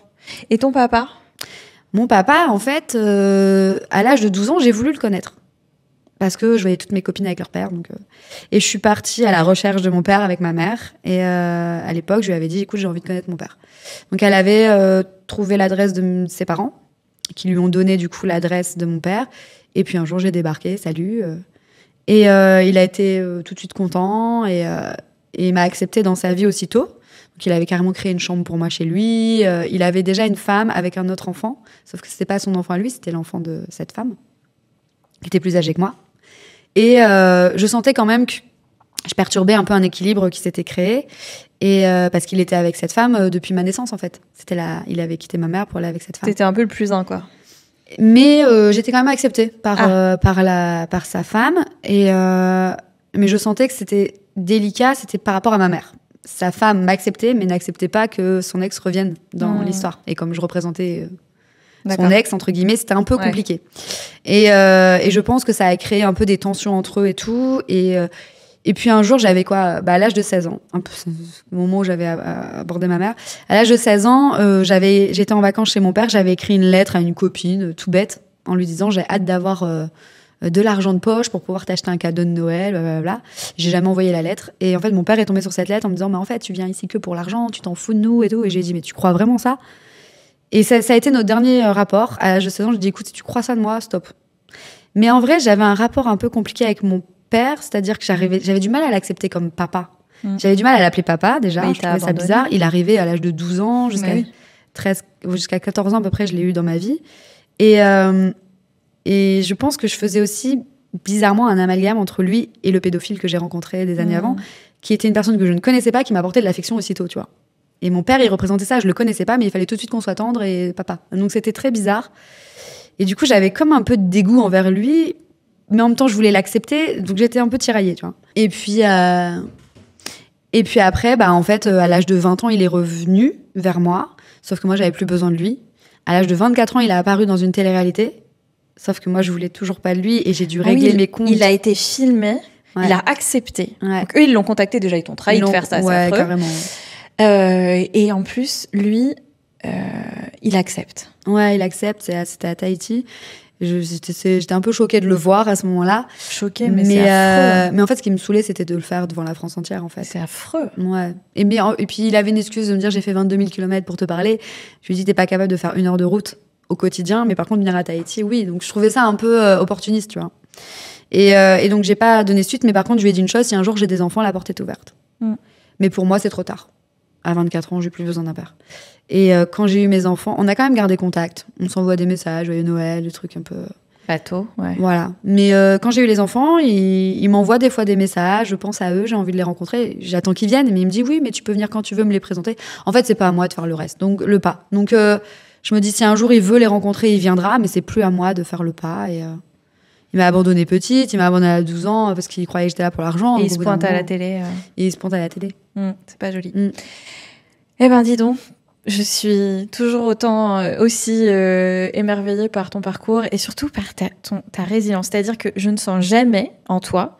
Et ton papa? Mon papa, en fait, à l'âge de 12 ans, j'ai voulu le connaître. Parce que je voyais toutes mes copines avec leur père. Et je suis partie à la recherche de mon père avec ma mère. Et à l'époque, je lui avais dit, écoute, j'ai envie de connaître mon père. Donc, elle avait trouvé l'adresse de ses parents, qui lui ont donné, du coup, l'adresse de mon père. Et puis, un jour, j'ai débarqué, salut. Et il a été tout de suite content et il m'a accepté dans sa vie aussitôt. Donc, il avait carrément créé une chambre pour moi chez lui. Il avait déjà une femme avec un autre enfant, sauf que c'était pas son enfant à lui, c'était l'enfant de cette femme, qui était plus âgée que moi. Et je sentais quand même que je perturbais un peu un équilibre qui s'était créé. Et parce qu'il était avec cette femme depuis ma naissance, en fait. Il avait quitté ma mère pour aller avec cette femme. T'étais un peu le plus un, quoi. Mais j'étais quand même acceptée par sa femme. Mais je sentais que c'était délicat, c'était par rapport à ma mère. Sa femme m'acceptait, mais n'acceptait pas que son ex revienne dans l'histoire. Et comme je représentais son ex, entre guillemets, c'était un peu compliqué. Et je pense que ça a créé un peu des tensions entre eux et tout. Et puis un jour, j'avais à l'âge de 16 ans, un peu, au moment où j'avais abordé ma mère, à l'âge de 16 ans, j'étais en vacances chez mon père, j'avais écrit une lettre à une copine, tout bête, en lui disant j'ai hâte d'avoir de l'argent de poche pour pouvoir t'acheter un cadeau de Noël, blablabla. J'ai jamais envoyé la lettre. Et en fait, mon père est tombé sur cette lettre en me disant mais en fait, tu viens ici que pour l'argent, tu t'en fous de nous et tout. Et j'ai dit mais tu crois vraiment ça? Et ça a été notre dernier rapport. À l'âge de 16 ans, je dis écoute, si tu crois ça de moi, stop. Mais en vrai, j'avais un rapport un peu compliqué avec mon père, c'est-à-dire que j'avais du mal à l'accepter comme papa. J'avais du mal à l'appeler papa, déjà. Je trouvais ça bizarre. Il arrivait à l'âge de 12 ans, jusqu'à 14 ans à peu près, je l'ai eu dans ma vie. Et je pense que je faisais aussi, bizarrement, un amalgame entre lui et le pédophile que j'ai rencontré des années avant, qui était une personne que je ne connaissais pas, qui m'apportait de l'affection aussitôt, tu vois. Et mon père, il représentait ça, je le connaissais pas, mais il fallait tout de suite qu'on soit tendre et papa. Donc c'était très bizarre. Et du coup, j'avais comme un peu de dégoût envers lui, mais en même temps, je voulais l'accepter, donc j'étais un peu tiraillée, tu vois. Et puis après, en fait, à l'âge de 20 ans, il est revenu vers moi, sauf que moi, j'avais plus besoin de lui. À l'âge de 24 ans, il a apparu dans une télé-réalité, sauf que moi, je voulais toujours pas de lui et j'ai dû régler mes comptes. Il a été filmé, il a accepté. Ouais. Donc, eux, ils l'ont contacté déjà, ils t'ont trahi de faire ça, c'est affreux. Carrément. Et en plus, lui, il accepte. Ouais, il accepte, c'était à Tahiti. J'étais un peu choquée de le voir à ce moment-là. Choquée, mais c'est affreux. Mais en fait, ce qui me saoulait, c'était de le faire devant la France entière, en fait. C'est affreux. Ouais. Et puis, il avait une excuse de me dire, j'ai fait 22 000 km pour te parler. Je lui ai dit, t'es pas capable de faire 1 heure de route au quotidien, mais par contre, venir à Tahiti, oui. Donc, je trouvais ça un peu opportuniste, tu vois. Et donc, j'ai pas donné suite, mais par contre, je lui ai dit une chose, si un jour j'ai des enfants, la porte est ouverte. Mais pour moi, c'est trop tard. À 24 ans, j'ai plus besoin d'un père. Et quand j'ai eu mes enfants, on a quand même gardé contact. On s'envoie des messages, joyeux Noël, des trucs un peu... Bateau, ouais. Voilà. Mais quand j'ai eu les enfants, ils m'envoient des fois des messages, je pense à eux, j'ai envie de les rencontrer. J'attends qu'ils viennent, mais il me dit oui, mais tu peux venir quand tu veux me les présenter. En fait, c'est pas à moi de faire le reste, donc le pas. Donc je me dis, si un jour il veut les rencontrer, il viendra, mais c'est plus à moi de faire le pas. Et il m'a abandonnée petite, il m'a abandonnée à 12 ans parce qu'il croyait que j'étais là pour l'argent. Et il se pointe à la télé. Et il se pointe à la télé. C'est pas joli. Eh ben, dis donc, je suis toujours aussi émerveillée par ton parcours et surtout par ta résilience. C'est-à-dire que je ne sens jamais en toi,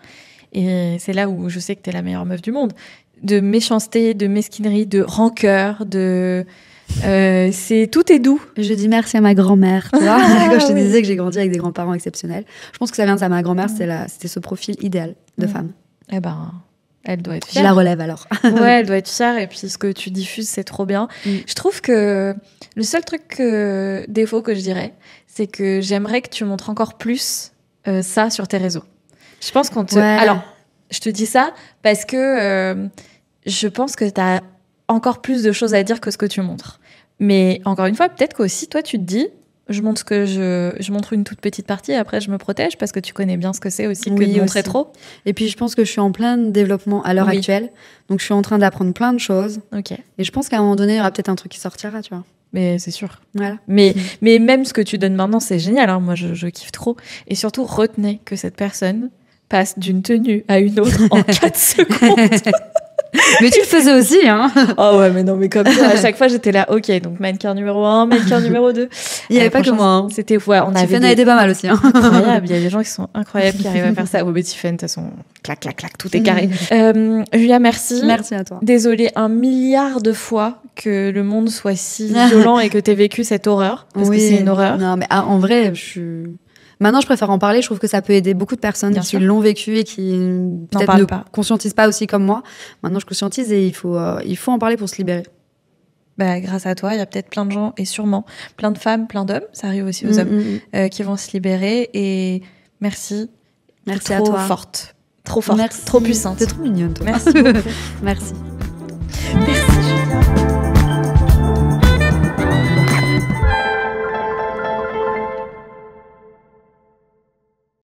et c'est là où je sais que t'es la meilleure meuf du monde, de méchanceté, de mesquinerie, de rancœur, tout est doux. Je dis merci à ma grand-mère, tu vois. Quand je te disais que j'ai grandi avec des grands-parents exceptionnels, je pense que ça vient de ça. Ma grand-mère, c'était ce profil idéal de femme. Eh ben, elle doit être fière. Je la relève alors. Ouais, elle doit être fière. Et puis ce que tu diffuses, c'est trop bien. Je trouve que le seul défaut que je dirais, c'est que j'aimerais que tu montres encore plus ça sur tes réseaux. Je pense qu'on te... Ouais. Alors, je te dis ça parce que je pense que tu as encore plus de choses à dire que ce que tu montres. Mais encore une fois, peut-être qu'aussi, toi, tu te dis, je montre une toute petite partie et après, je me protège parce que tu connais bien ce que c'est aussi que de montrer trop. Et puis, je pense que je suis en plein développement à l'heure actuelle. Donc, je suis en train d'apprendre plein de choses. Okay. Et je pense qu'à un moment donné, il y aura peut-être un truc qui sortira, tu vois. Mais c'est sûr. Voilà. Mais même ce que tu donnes maintenant, c'est génial. Hein. Moi, je kiffe trop. Et surtout, retenez que cette personne passe d'une tenue à une autre en 4 secondes. Mais tu le faisais aussi, hein. Oh ouais, mais non, mais comme ça, à chaque fois, j'étais là, ok, donc mannequin numéro 1, mannequin numéro 2. Il n'y avait pas que moi. Hein. C'était, ouais, on avait. Tiffen a été pas mal aussi, hein. Incroyable. Il y a des gens qui sont incroyables, qui arrivent à faire ça. Oh, mais Tiffen, de toute façon, clac, clac, clac, tout est carré. Julia, merci. Merci à toi. Désolée 1 milliard de fois que le monde soit si violent et que t'aies vécu cette horreur. Parce que c'est une horreur. Non, mais en vrai, Maintenant, je préfère en parler. Je trouve que ça peut aider beaucoup de personnes qui l'ont vécu et qui peut-être ne conscientisent pas aussi comme moi. Maintenant, je conscientise et il faut en parler pour se libérer. Bah, grâce à toi, il y a peut-être plein de gens et sûrement plein de femmes, plein d'hommes, ça arrive aussi aux hommes, qui vont se libérer. Et merci Merci à toi. Trop forte, trop puissante. T'es trop mignonne, toi. Merci beaucoup. Merci. Merci.